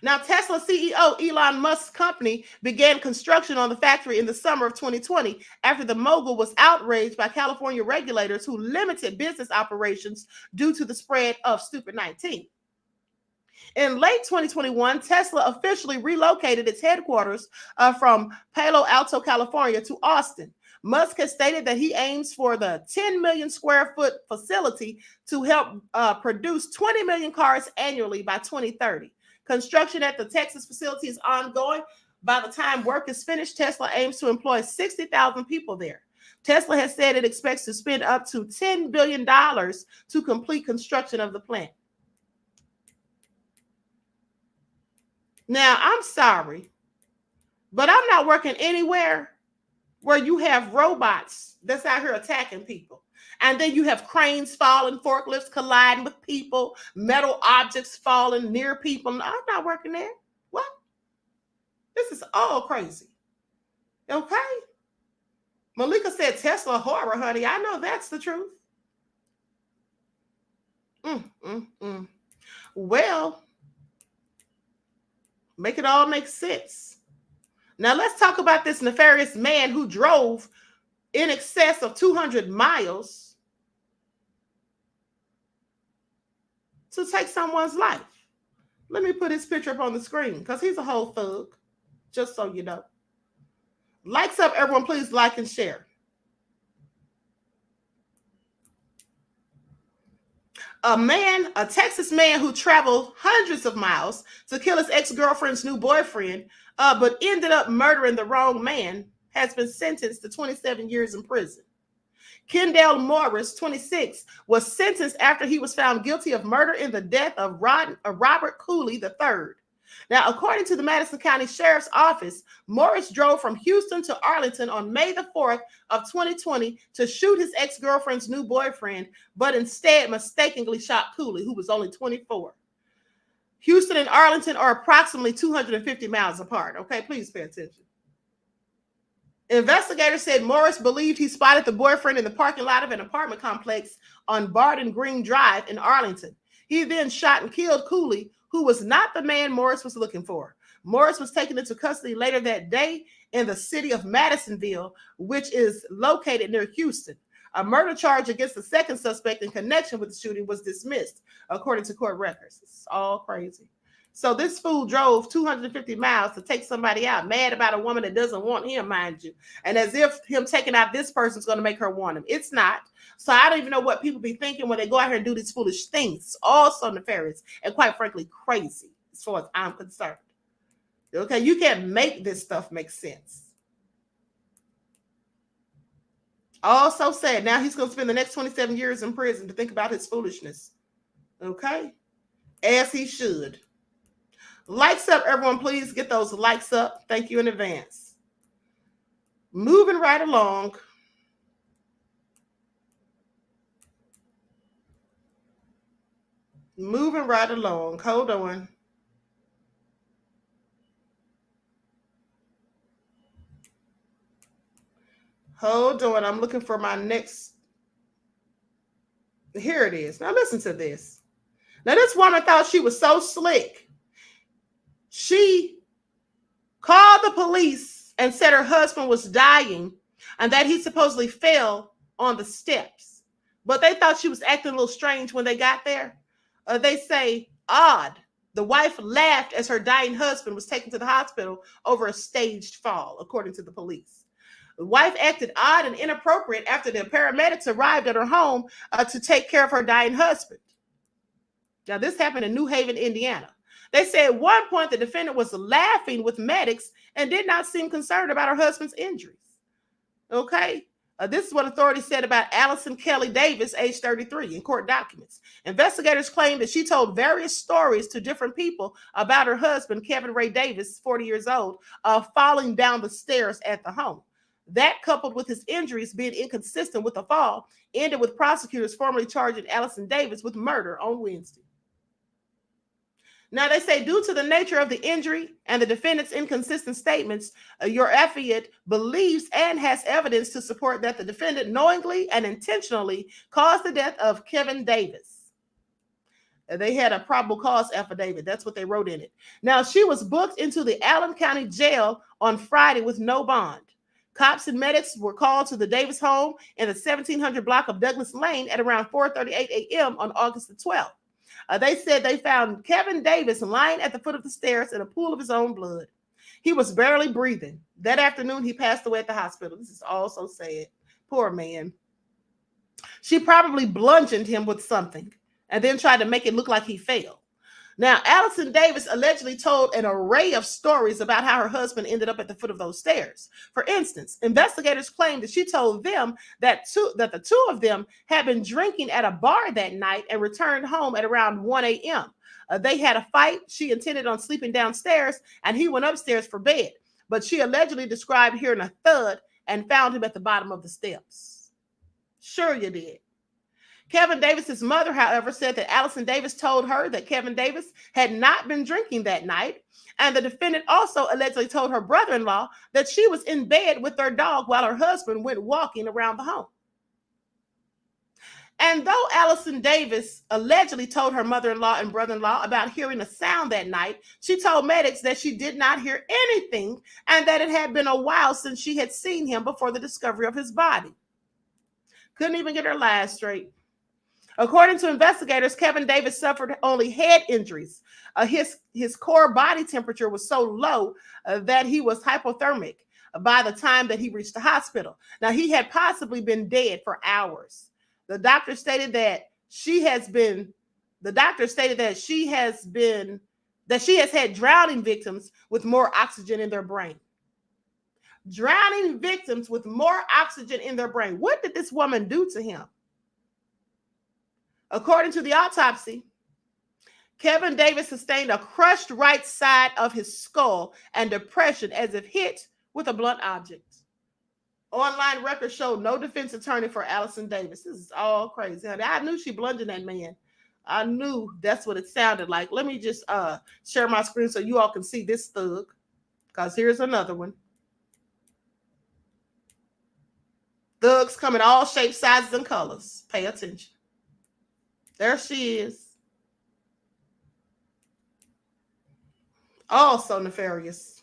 Now, Tesla CEO Elon Musk's company began construction on the factory in the summer of 2020 after the mogul was outraged by California regulators who limited business operations due to the spread of Stupid-19. In late 2021, Tesla officially relocated its headquarters from Palo Alto, California to Austin. Musk has stated that he aims for the 10 million square foot facility to help produce 20 million cars annually by 2030. Construction at the Texas facility is ongoing. By the time work is finished, Tesla aims to employ 60,000 people there. Tesla has said it expects to spend up to $10 billion to complete construction of the plant. Now, I'm sorry, but I'm not working anywhere where you have robots that's out here attacking people. And then you have cranes falling, forklifts colliding with people, metal objects falling near people. I'm not working there. What? This is all crazy. Okay? Malika said Tesla horror, honey. I know that's the truth. Well, make it all make sense. Now let's talk about this nefarious man who drove in excess of 200 miles to take someone's life. Let me put his picture up on the screen because he's a whole thug, just so you know. Likes up, everyone, please like and share. A Texas man who traveled hundreds of miles to kill his ex-girlfriend's new boyfriend, but ended up murdering the wrong man, has been sentenced to 27 years in prison. Kendall Morris, 26, was sentenced after he was found guilty of murder in the death of Robert Cooley III. Now, according to the Madison County Sheriff's Office, Morris drove from Houston to Arlington on May the 4th of 2020 to shoot his ex-girlfriend's new boyfriend, but instead mistakenly shot Cooley, who was only 24. Houston and Arlington are approximately 250 miles apart. Okay, please pay attention. Investigators said Morris believed he spotted the boyfriend in the parking lot of an apartment complex on Barden Green Drive in Arlington. He then shot and killed Cooley, who was not the man Morris was looking for. Morris was taken into custody later that day in the city of Madisonville, which is located near Houston. A murder charge against the second suspect in connection with the shooting was dismissed, according to court records. It's all crazy. So this fool drove 250 miles to take somebody out, mad about a woman that doesn't want him, mind you. And as if him taking out this person is going to make her want him. It's not. So I don't even know what people be thinking when they go out here and do these foolish things. It's also nefarious and quite frankly crazy as far as I'm concerned. Okay, you can't make this stuff make sense. Also said, now he's going to spend the next 27 years in prison to think about his foolishness. Okay? As he should. Likes up, everyone. Please get those likes up. Thank you in advance. Moving right along. Moving right along. Hold on. Hold on. I'm looking for my next. Here it is. Now listen to this. Now this woman thought she was so slick. She called the police and said her husband was dying and that he supposedly fell on the steps. But they thought she was acting a little strange when they got there. They say, odd. The wife laughed as her dying husband was taken to the hospital over a staged fall, according to the police. The wife acted odd and inappropriate after the paramedics arrived at her home to take care of her dying husband. Now, this happened in New Haven, Indiana. They say at one point the defendant was laughing with medics and did not seem concerned about her husband's injuries. Okay? This is what authorities said about Allison Kelly Davis, age 33, in court documents. Investigators claim that she told various stories to different people about her husband, Kevin Ray Davis, 40 years old, falling down the stairs at the home. That, coupled with his injuries being inconsistent with the fall, ended with prosecutors formally charging Allison Davis with murder on Wednesday. Now, they say due to the nature of the injury and the defendant's inconsistent statements, your affiant believes and has evidence to support that the defendant knowingly and intentionally caused the death of Kevin Davis. They had a probable cause affidavit. That's what they wrote in it. Now, she was booked into the Allen County Jail on Friday with no bond. Cops and medics were called to the Davis home in the 1700 block of Douglas Lane at around 4:38 a.m. on August the 12th. They said they found Kevin Davis lying at the foot of the stairs in a pool of his own blood. He was barely breathing. That afternoon, he passed away at the hospital. This is also sad. Poor man. She probably bludgeoned him with something and then tried to make it look like he fell. Now, Allison Davis allegedly told an array of stories about how her husband ended up at the foot of those stairs. For instance, investigators claimed that she told them that the two of them had been drinking at a bar that night and returned home at around 1 a.m. They had a fight. She intended on sleeping downstairs, and he went upstairs for bed. But she allegedly described hearing a thud and found him at the bottom of the steps. Sure you did. Kevin Davis's mother, however, said that Allison Davis told her that Kevin Davis had not been drinking that night. And the defendant also allegedly told her brother-in-law that she was in bed with their dog while her husband went walking around the home. And though Allison Davis allegedly told her mother-in-law and brother-in-law about hearing a sound that night, she told medics that she did not hear anything and that it had been a while since she had seen him before the discovery of his body. Couldn't even get her lies straight. According to investigators, Kevin Davis suffered only head injuries. His core body temperature was so low that he was hypothermic by the time that he reached the hospital. Now, he had possibly been dead for hours. The doctor stated that she has had drowning victims with more oxygen in their brain. Drowning victims with more oxygen in their brain. What did this woman do to him? According to the autopsy, Kevin Davis sustained a crushed right side of his skull and depression as if hit with a blunt object. Online records showed no defense attorney for Allison Davis. This is all crazy. I knew she bludgeoned that man. I knew that's what it sounded like. Let me just share my screen so you all can see this thug, because here's another one. Thugs come in all shapes, sizes, and colors. Pay attention. There she is. Also nefarious.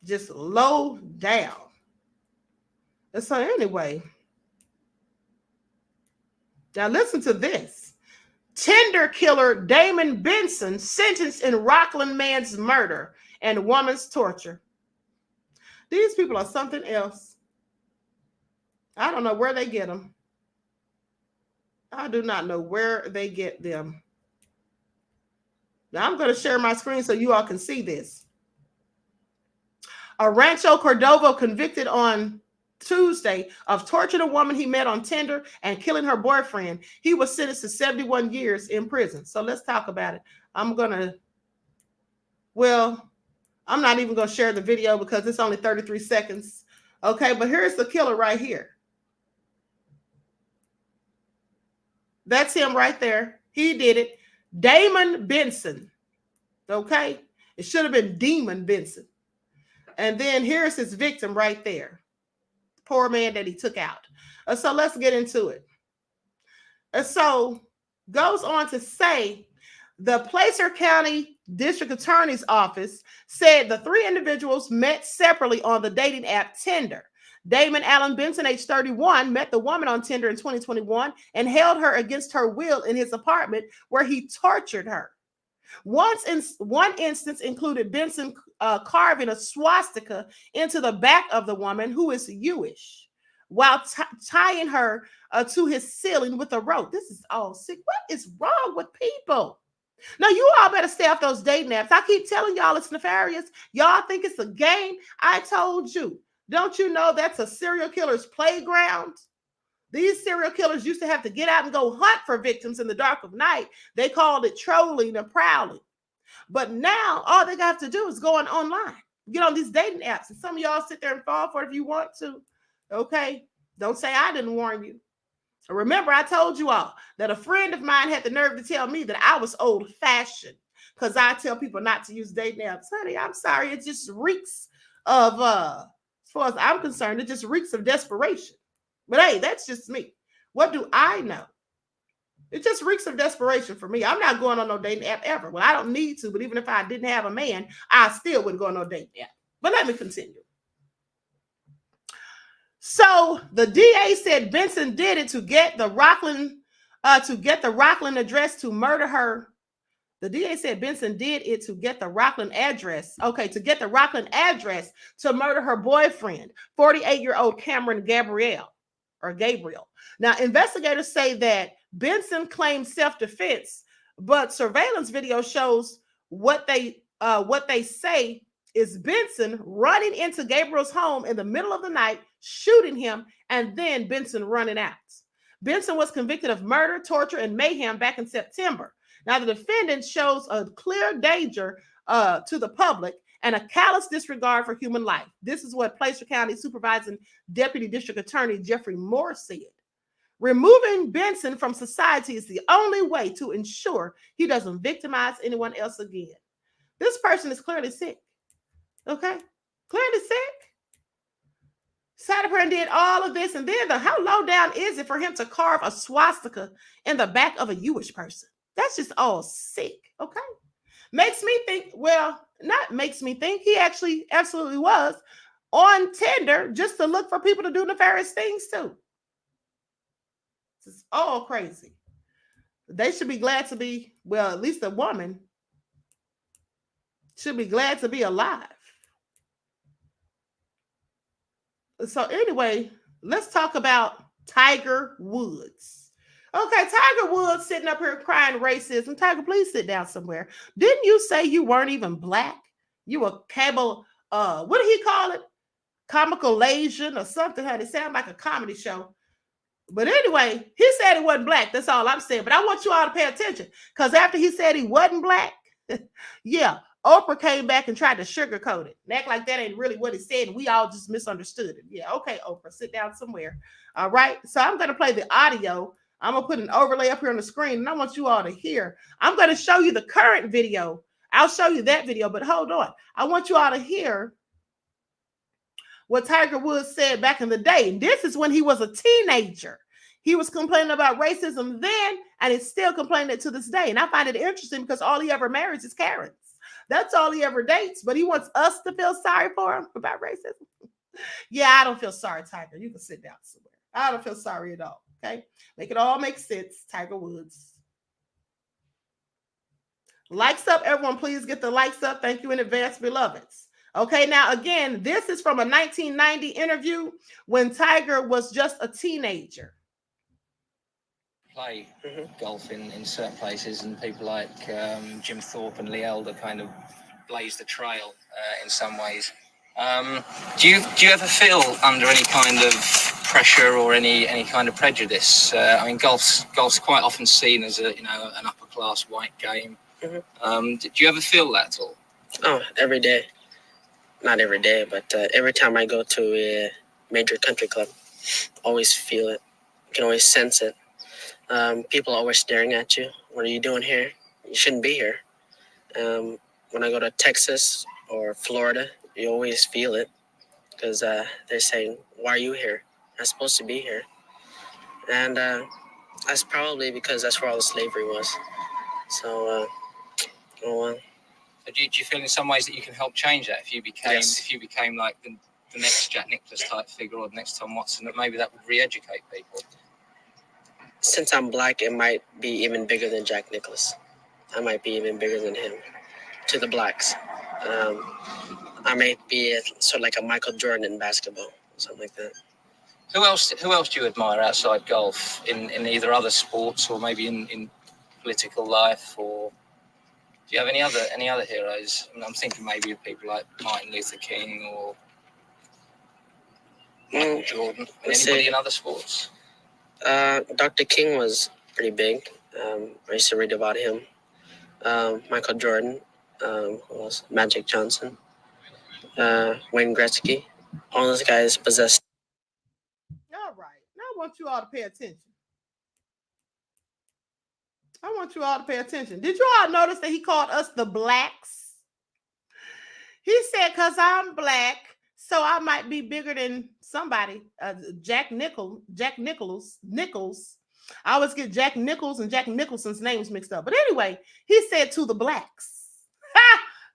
Just low down. And so anyway, now listen to this. Tinder killer Damon Benson sentenced in Rockland man's murder and woman's torture. These people are something else. I don't know where they get them. I do not know where they get them. Now I'm going to share my screen so you all can see this. A Rancho Cordova convicted on Tuesday of torturing a woman he met on Tinder and killing her boyfriend. He was sentenced to 71 years in prison. So let's talk about it. I'm not even going to share the video because it's only 33 seconds. Okay, but here's the killer right here. That's him right there. He did it. Damon Benson. Okay, it should have been Demon Benson. And then here's his victim right there. Poor man that he took out. So let's get into it. So goes on to say the Placer County District Attorney's Office said the three individuals met separately on the dating app Tinder. Damon Allen Benson, age 31, met the woman on Tinder in 2021 and held her against her will in his apartment where he tortured her. One instance included Benson carving a swastika into the back of the woman, who is Jewish, while tying her to his ceiling with a rope. This is all sick. What is wrong with people? Now, you all better stay off those dating apps. I keep telling y'all it's nefarious. Y'all think it's a game. I told you. Don't you know that's a serial killer's playground? These serial killers used to have to get out and go hunt for victims in the dark of night. They called it trolling and prowling. But now all they have to do is go online, get on these dating apps. And some of y'all sit there and fall for it if you want to. Okay? Don't say I didn't warn you. Remember, I told you all that a friend of mine had the nerve to tell me that I was old-fashioned because I tell people not to use dating apps. Honey, I'm sorry. It just reeks of, as far as I'm concerned, it just reeks of desperation. But hey, that's just me. What do I know? It just reeks of desperation for me. I'm not going on no dating app ever. Well, I don't need to, but even if I didn't have a man, I still wouldn't go on no dating app. But let me continue. So the DA said Benson did it to get the Rockland address to murder her. The DA said Benson did it to get the Rockland address. Okay, to get the Rockland address to murder her boyfriend, 48-year-old Cameron Gabriel. Now, investigators say that Benson claimed self-defense, but surveillance video shows what they say is Benson running into Gabriel's home in the middle of the night, shooting him, and then Benson running out. Benson was convicted of murder, torture, and mayhem back in September. Now, the defendant shows a clear danger to the public and a callous disregard for human life. This is what Placer County Supervising Deputy District Attorney Jeffrey Moore said. Removing Benson from society is the only way to ensure he doesn't victimize anyone else again. This person is clearly sick. Okay? Clearly sick. Sat up here and did all of this, and then how low down is it for him to carve a swastika in the back of a Jewish person? That's just all sick. Okay? Makes me think, well, not makes me think, he actually absolutely was on Tinder just to look for people to do nefarious things too. It's all crazy. They should be glad to be, well, at least a woman should be glad to be alive. So anyway, let's talk about Tiger Woods. Okay, Tiger Woods sitting up here crying racism. Tiger, please sit down somewhere. Didn't you say you weren't even black? You were cable, what did he call it? Comical Asian or something. Honey, it sounded like a comedy show. But anyway, he said he wasn't black. That's all I'm saying. But I want you all to pay attention, because after he said he wasn't black, yeah, Oprah came back and tried to sugarcoat it and act like that ain't really what he said, and we all just misunderstood it. Yeah, okay, Oprah, sit down somewhere. All right, so I'm going to play the audio. I'm going to put an overlay up here on the screen, and I want you all to hear. I'm going to show you the current video. I'll show you that video, but hold on. I want you all to hear what Tiger Woods said back in the day. And this is when he was a teenager. He was complaining about racism then, and he's still complaining it to this day. And I find it interesting because all he ever marries is Karens. That's all he ever dates, but he wants us to feel sorry for him about racism. Yeah, I don't feel sorry, Tiger. You can sit down somewhere. I don't feel sorry at all, okay? Make it all make sense, Tiger Woods. Likes up, everyone. Please get the likes up. Thank you in advance, beloveds. Okay, now again, this is from a 1990 interview when Tiger was just a teenager. Play golf in certain places, and people like Jim Thorpe and Lee Elder kind of blazed the trail in some ways. Do you ever feel under any kind of pressure or any kind of prejudice? I mean, golf's quite often seen as an upper class white game. Do you ever feel that at all? Oh, every day. Not every day, but every time I go to a major country club, always feel it. You can always sense it. People are always staring at you. What are you doing here? You shouldn't be here. When I go to Texas or Florida, you always feel it because they're saying, why are you here? I'm not supposed to be here. And that's probably because that's where all the slavery was. So, oh well. So do you feel in some ways that you can help change that if you became like the next Jack Nicklaus type figure or the next Tom Watson, that maybe that would re-educate people? Since I'm black, it might be even bigger than Jack Nicklaus. I might be even bigger than him to the blacks. I may be sort of like a Michael Jordan in basketball, something like that. Who else do you admire outside golf in either other sports or maybe in political life, or do you have any other heroes? I mean, I'm thinking maybe of people like Martin Luther King or Michael Jordan. Anybody in other sports? Dr. King was pretty big. I used to read about him. Michael Jordan, who else? Magic Johnson, Wayne Gretzky. All those guys possessed. All right. Now I want you all to pay attention. I want you all to pay attention. Did you all notice that he called us the blacks? He said, because I'm black, so I might be bigger than somebody. Jack Nichols. I always get Jack Nichols and Jack Nicholson's names mixed up. But anyway, he said to the blacks.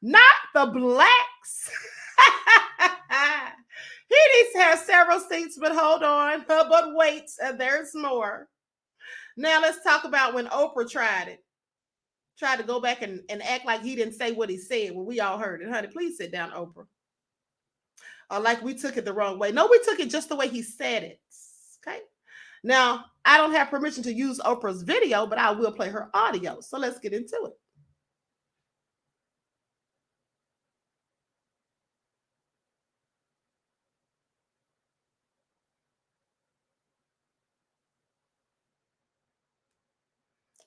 Not the blacks. He needs to have several seats, but hold on. But wait, there's more. Now let's talk about when Oprah tried to go back and act like he didn't say what he said when we all heard it. Honey, please sit down, Oprah. Like we took it the wrong way. No, we took it just the way he said it. Okay. Now, I don't have permission to use Oprah's video, but I will play her audio. So let's get into it.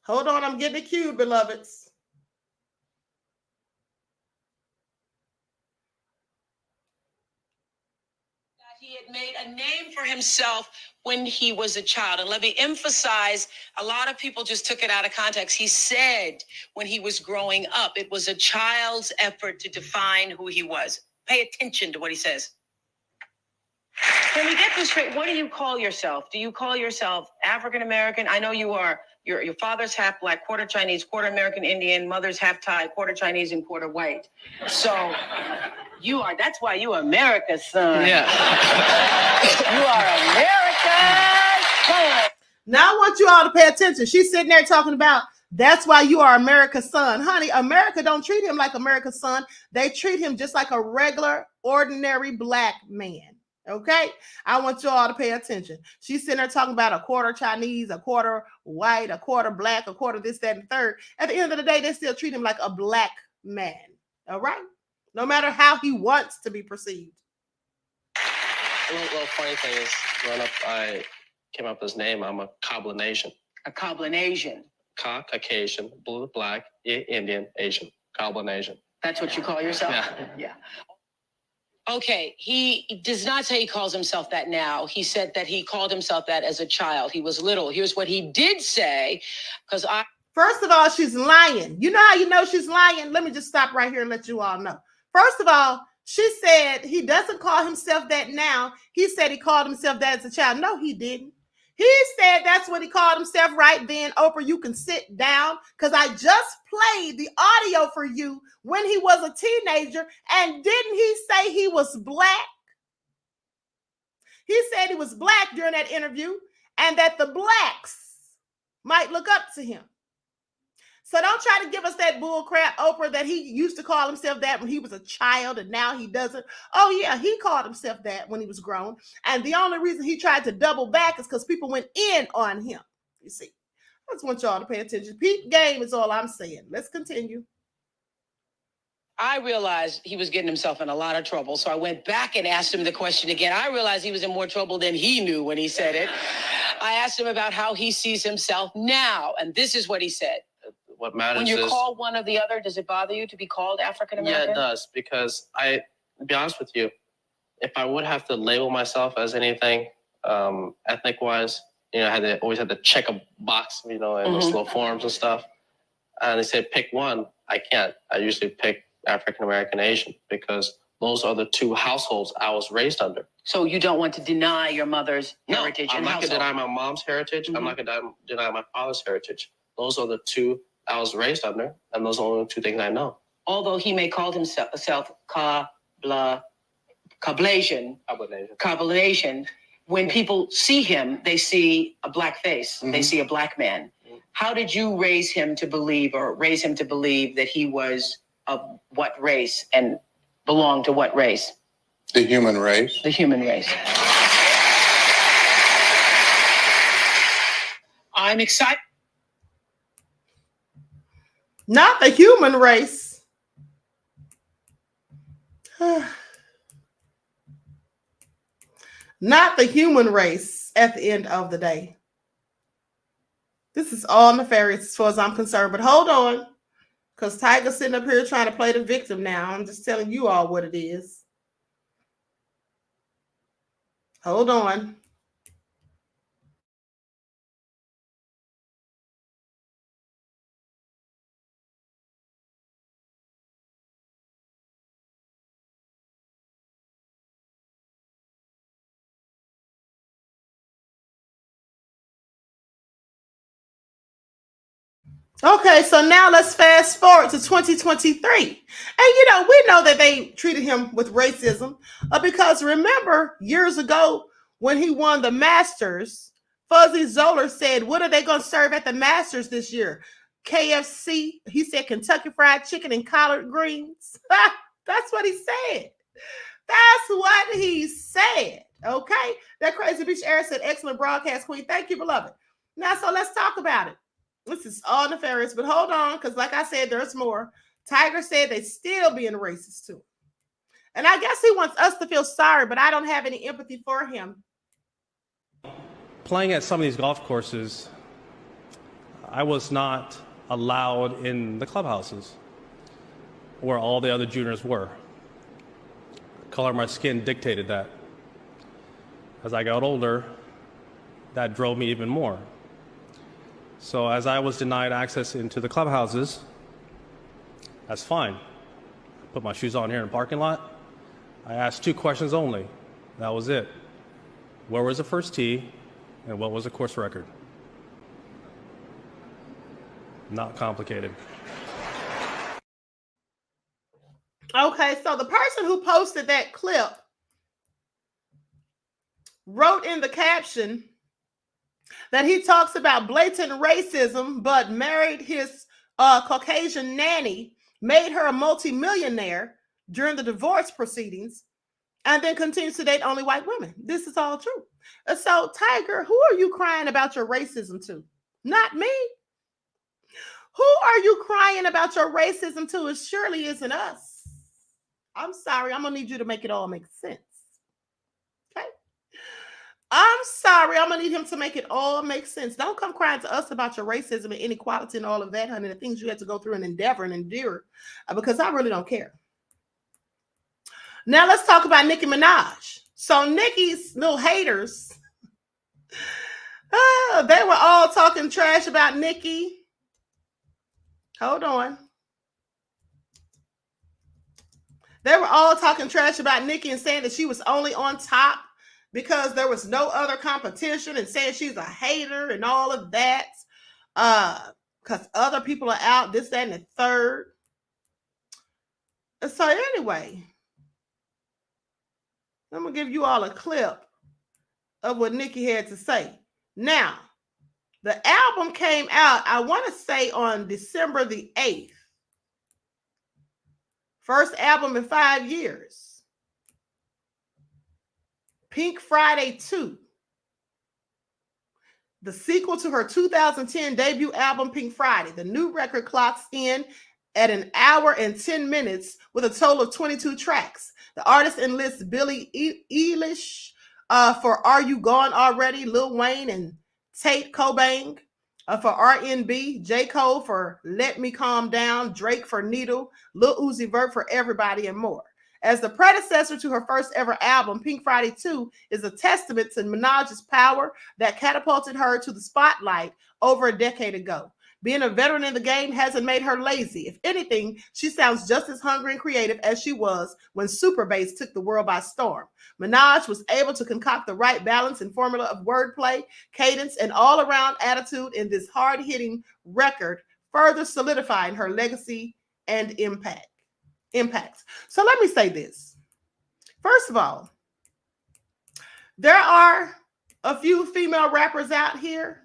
Hold on, I'm getting it queued, beloveds. He had made a name for himself when he was a child. And let me emphasize, a lot of people just took it out of context. He said when he was growing up, it was a child's effort to define who he was. Pay attention to what he says. Can we get this straight? What do you call yourself? Do you call yourself African American? I know you are. Your father's half black, quarter Chinese, quarter American Indian, mother's half Thai, quarter Chinese, and quarter white. So you are, that's why you are America's son. Yeah. You are America's son. Now I want you all to pay attention. She's sitting there talking about that's why you are America's son. Honey, America don't treat him like America's son. They treat him just like a regular, ordinary black man. Okay? I want you all to pay attention. She's sitting there talking about a quarter Chinese, a quarter white, a quarter black, a quarter this, that, and third. At the end of the day, they still treat him like a black man. All right? No matter how he wants to be perceived. A little funny thing is, growing up, I came up with this name. I'm a Combination. A Caucasian. Caucasian, blue, black, Indian, Asian. Combination. That's what you call yourself? Yeah. Okay, he does not say he calls himself that now. He said that he called himself that as a child. He was little. Here's what he did say, because First of all, she's lying. You know how you know she's lying? Let me just stop right here and let you all know. First of all, she said he doesn't call himself that now. He said he called himself that as a child. No, he didn't. He said that's what he called himself right then. Oprah, you can sit down because I just played the audio for you when he was a teenager. And didn't he say he was black? He said he was black during that interview and that the blacks might look up to him. So don't try to give us that bull crap, Oprah, that he used to call himself that when he was a child and now he doesn't. Oh, yeah, he called himself that when he was grown. And the only reason he tried to double back is because people went in on him. You see, I just want y'all to pay attention. Peep game is all I'm saying. Let's continue. I realized he was getting himself in a lot of trouble. So I went back and asked him the question again. I realized he was in more trouble than he knew when he said it. I asked him about how he sees himself now. And this is what he said. What matters when you're is, called one or the other, does it bother you to be called African American? Yeah, it does, because to be honest with you, if I would have to label myself as anything, ethnic-wise, I always had to check a box, in those little forms and stuff. And they said pick one. I can't. I usually pick African American, Asian, because those are the two households I was raised under. So you don't want to deny your mother's heritage I'm and not household? going to deny my mom's heritage. I'm not going to deny my father's heritage. Those are the two I was raised under, and those are the only two things I know. Although he may call himself Caucasian, when people see him, they see a black face. They see a black man. How did you raise him to believe that he was of what race and belonged to what race? The human race. The human race. I'm excited. Not the human race. Not the human race at the end of the day. This is all nefarious as far as I'm concerned. But hold on, because Tiger's sitting up here trying to play the victim now. I'm just telling you all what it is. Hold on. Okay, so now let's fast forward to 2023. And, we know that they treated him with racism because remember years ago when he won the Masters, Fuzzy Zoller said, what are they going to serve at the Masters this year? KFC. He said Kentucky Fried Chicken and collard greens. That's what he said. That's what he said. Okay. That Crazy Beach Air said, excellent broadcast, Queen. Thank you, beloved. Now, so let's talk about it. This is all nefarious, but hold on, because like I said, there's more. Tiger said they still being racist too. And I guess he wants us to feel sorry, but I don't have any empathy for him. Playing at some of these golf courses, I was not allowed in the clubhouses where all the other juniors were. The color of my skin dictated that. As I got older, that drove me even more. So as I was denied access into the clubhouses, that's fine. I put my shoes on here in the parking lot. I asked 2 questions only. That was it. Where was the first tee and what was the course record? Not complicated. Okay, so the person who posted that clip wrote in the caption, that he talks about blatant racism, but married his Caucasian nanny, made her a multimillionaire during the divorce proceedings, and then continues to date only white women. This is all true. So, Tiger, who are you crying about your racism to? Not me. Who are you crying about your racism to? It surely isn't us. I'm sorry. I'm going to need you to make it all make sense. Okay? I'm sorry. I'm going to need him to make it all make sense. Don't come crying to us about your racism and inequality and all of that, honey, the things you had to go through and endeavor and endure, because I really don't care. Now let's talk about Nicki Minaj. So Nicki's little haters, they were all talking trash about Nicki. Hold on. They were all talking trash about Nicki and saying that she was only on top because there was no other competition, and saying she's a hater and all of that. Because other people are out, this, that, and the third. So anyway, I'm going to give you all a clip of what Nicki had to say. Now, the album came out, I want to say, on December the 8th. First album in 5 years. Pink Friday 2. The sequel to her 2010 debut album, Pink Friday. The new record clocks in at 1 hour and 10 minutes with a total of 22 tracks. The artist enlists Billie Eilish for Are You Gone Already, Lil Wayne and Tate Cobain for R&B, J. Cole for Let Me Calm Down, Drake for Needle, Lil Uzi Vert for Everybody, and more. As the predecessor to her first ever album, Pink Friday 2 is a testament to Minaj's power that catapulted her to the spotlight over a decade ago. Being a veteran in the game hasn't made her lazy. If anything, she sounds just as hungry and creative as she was when Super Bass took the world by storm. Minaj was able to concoct the right balance and formula of wordplay, cadence, and all-around attitude in this hard-hitting record, further solidifying her legacy and impacts. So let me say this. First of all, there are a few female rappers out here.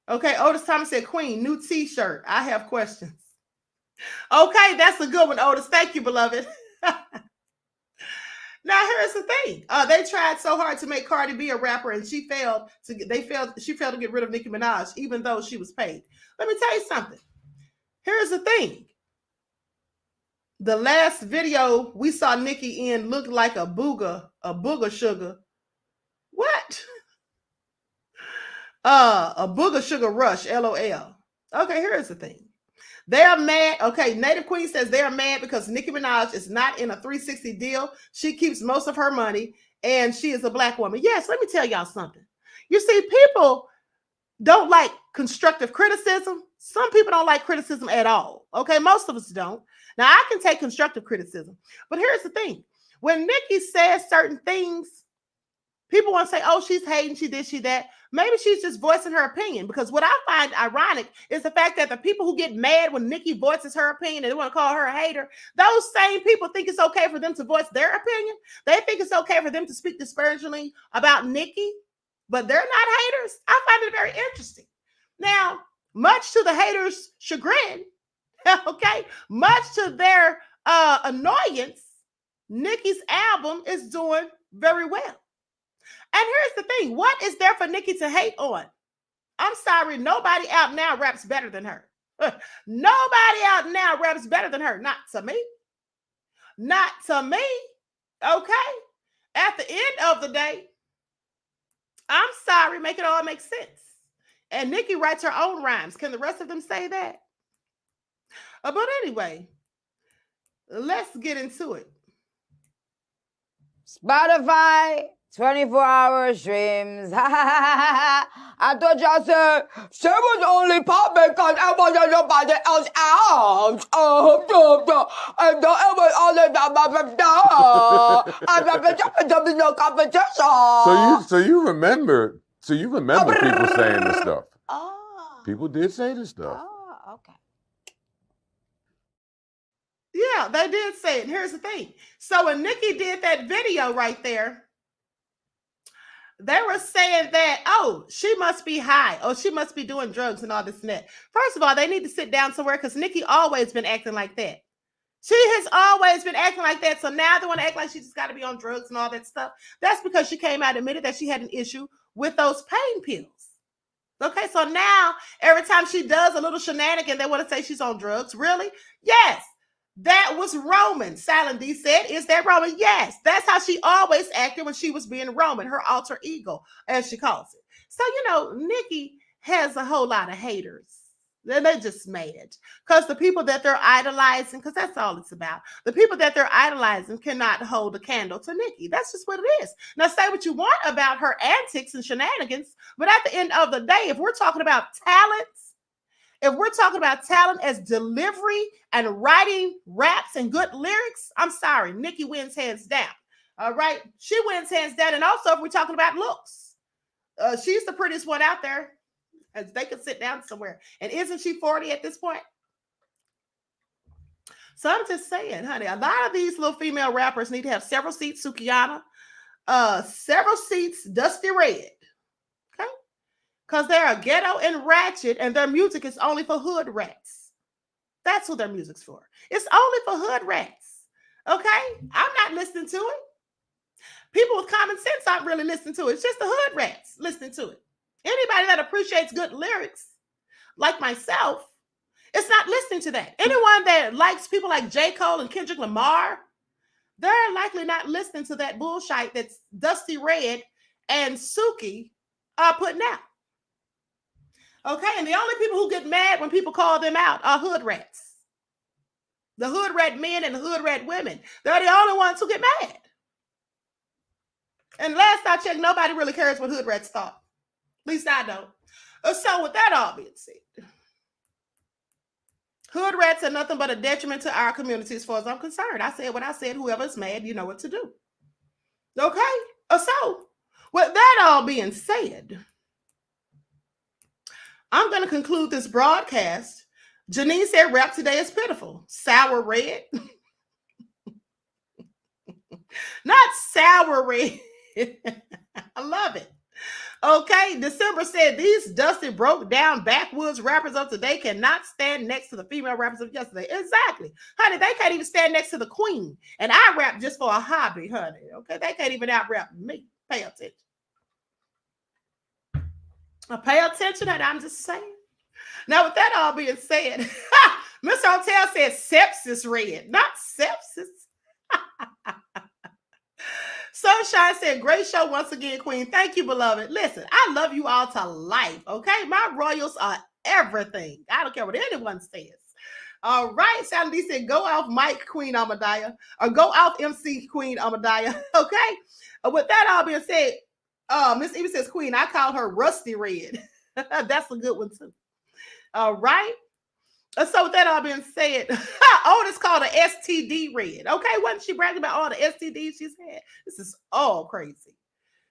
Okay, Otis Thomas said, Queen, new t-shirt. I have questions. Okay, that's a good one, Otis. Thank you, beloved. Now, here's the thing. They tried so hard to make Cardi B a rapper, and she failed to get rid of Nicki Minaj, even though she was paid. Let me tell you something. Here's the thing. The last video we saw Nicki in looked like a booger sugar. What? A booger sugar rush, LOL. Okay, here's the thing. They are mad. Okay, Native Queen says they are mad because Nicki Minaj is not in a 360 deal. She keeps most of her money, and she is a black woman. Yes, let me tell y'all something. You see, people don't like constructive criticism. Some people don't like criticism at all. Okay, most of us don't. Now, I can take constructive criticism, but here's the thing. When Nicki says certain things, people want to say, oh, she's hating, she did, she that. Maybe she's just voicing her opinion, because what I find ironic is the fact that the people who get mad when Nicki voices her opinion and they want to call her a hater, those same people think it's okay for them to voice their opinion. They think it's okay for them to speak disparagingly about Nicki, but they're not haters. I find it very interesting. Now, much to the haters' chagrin, okay, much to their annoyance, Nicki's album is doing very well. And here's the thing. What is there for Nicki to hate on? I'm sorry. Nobody out now raps better than her. Nobody out now raps better than her. Not to me. Not to me. Okay. At the end of the day, I'm sorry. Make it all make sense. And Nicki writes her own rhymes. Can the rest of them say that? But anyway, let's get into it. Spotify. 24-hour streams. I thought y'all said she was only popping because it wasn't nobody else out. And it was only there was no competition. So you remember people saying this stuff. People did say this stuff. Okay. Yeah, they did say it. Here's the thing. So when Nicki did that video right there, They were saying that, oh, she must be high. Oh, she must be doing drugs and all this and that. First of all, they need to sit down somewhere because Nicki always been acting like that. She has always been acting like that. So now they want to act like she just got to be on drugs and all that stuff. That's because she came out and admitted that she had an issue with those pain pills. Okay, so now every time she does a little shenanigan, they want to say she's on drugs. Really? Yes. That was Roman. Silent D said, is that Roman? Yes. That's how she always acted when she was being Roman, her alter ego, as she calls it. So, you know, Nicki has a whole lot of haters. They're just mad because the people that they're idolizing, because that's all it's about. The people that they're idolizing cannot hold a candle to Nicki. That's just what it is. Now, say what you want about her antics and shenanigans, but at the end of the day, if we're talking about talents, if we're talking about talent as delivery and writing raps and good lyrics, I'm sorry, Nicki wins hands down. All right, she wins hands down. And also, if we're talking about looks, she's the prettiest one out there. As they could sit down somewhere. And isn't she 40 at this point? So I'm just saying, honey, a lot of these little female rappers need to have several seats, Sukiyana, several seats, Dusty Red. Okay? Because they are ghetto and ratchet, and their music is only for hood rats. That's what their music's for. It's only for hood rats. Okay? I'm not listening to it. People with common sense aren't really listening to it. It's just the hood rats listening to it. Anybody that appreciates good lyrics, like myself, is not listening to that. Anyone that likes people like J. Cole and Kendrick Lamar, they're likely not listening to that bullshit that's Dusty Red and Suki are putting out. Okay, and the only people who get mad when people call them out are hood rats. The hood rat men and the hood rat women. They're the only ones who get mad. And last I checked, nobody really cares what hood rats thought. At least I don't. So with that all being said, hood rats are nothing but a detriment to our community as far as I'm concerned. I said what I said. Whoever's mad, you know what to do. Okay? So with that all being said, I'm going to conclude this broadcast. Janine said rap today is pitiful. Sour red. Not sour red. I love it. Okay, December said these dusty, broke down backwoods rappers of today cannot stand next to the female rappers of yesterday. Exactly. Honey, they can't even stand next to the queen. And I rap just for a hobby, honey. Okay, they can't even out-rap me. Pay attention. Pay attention, honey. I'm just saying. Now, with that all being said, Mr. Hotel said sepsis red, not sepsis. Sunshine said, great show once again, Queen. Thank you, beloved. Listen, I love you all to life, okay? My royals are everything. I don't care what anyone says. All right, Sandy said, go off Mike, Queen Ahmadiyyah, or go off MC, Queen Ahmadiyyah, okay? With that all being said, Miss Evie says, Queen, I call her Rusty Red. That's a good one, too. All right? So with that all being said, it's called an STD red. Okay, wasn't she bragging about all the STDs she's had? This is all crazy.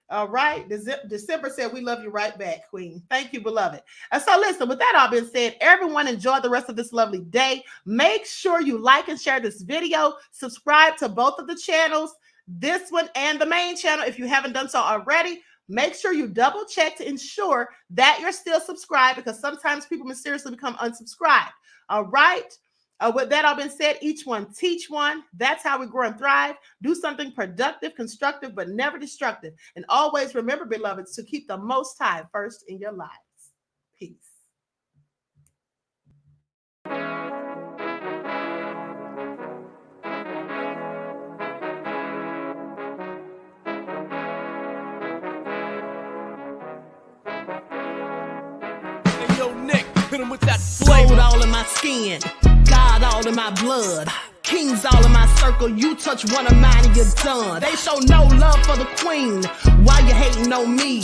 All right, December said, we love you right back, Queen. Thank you, beloved. And so listen, with that all being said, everyone enjoy the rest of this lovely day. Make sure you like and share this video. Subscribe to both of the channels, this one and the main channel if you haven't done so already. Make sure you double check to ensure that you're still subscribed because sometimes people mysteriously become unsubscribed. All right. With that all been said, each one teach one. That's how we grow and thrive. Do something productive, constructive, but never destructive. And always remember, beloveds, to keep the Most High first in your lives. Peace. Hit him with that flavor. Gold all in my skin, God all in my blood, kings all in my circle. You touch one of mine and you're done. They show no love for the queen. Why you hating on me?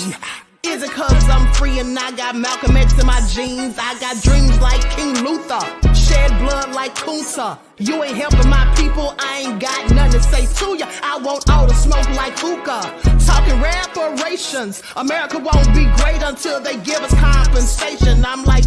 Is it cause I'm free and I got Malcolm X in my jeans? I got dreams like King Luther, shed blood like Kunsa. You ain't helping my people, I ain't got nothing to say to ya. I want all the smoke like hookah. Talking reparations, America won't be great until they give us compensation. I'm like,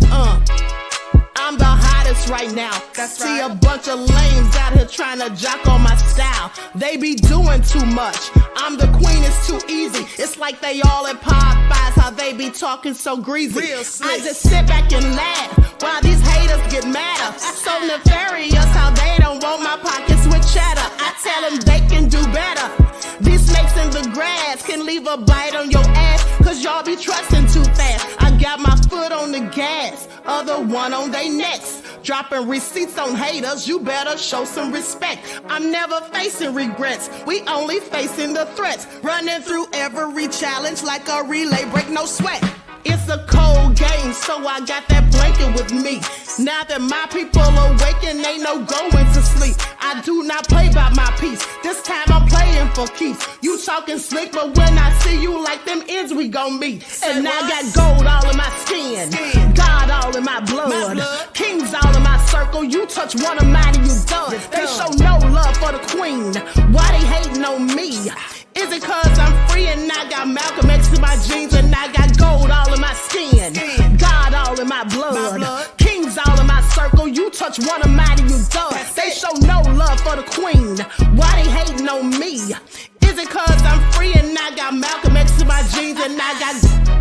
I'm the hottest right now. That's See right. A bunch of lames out here trying to jock on my style. They be doing too much. I'm the queen, it's too easy. It's like like they all at Popeyes, how they be talking so greasy. I just sit back and laugh while these haters get madder. So nefarious how they don't want my pockets with cheddar. I tell them they can do better. These snakes in the grass can leave a bite on your ass, cause y'all be trusting too fast. I got my foot on the gas, other one on they necks. Dropping receipts on haters, you better show some respect. I'm never facing regrets, we only facing the threats. Running through every challenge like a relay, break no sweat. It's a cold game, so I got that blanket with me. Now that my people awaken, ain't no going to sleep. I do not play by my piece, this time I'm playing for keeps. You talking slick, but when I see you like them ends, we gon' meet. And I got gold all in my skin, God all in my blood, kings all in my circle. You touch one of mine and you done. They show no love for the queen, why they hating on me? Is it cause I'm free and I got Malcolm X in my jeans and I got gold all in my skin, God all in my blood, kings all in my circle. You touch one of mine and you done. They show no love for the queen, why they hating on me? Is it cause I'm free and I got Malcolm X in my jeans and I got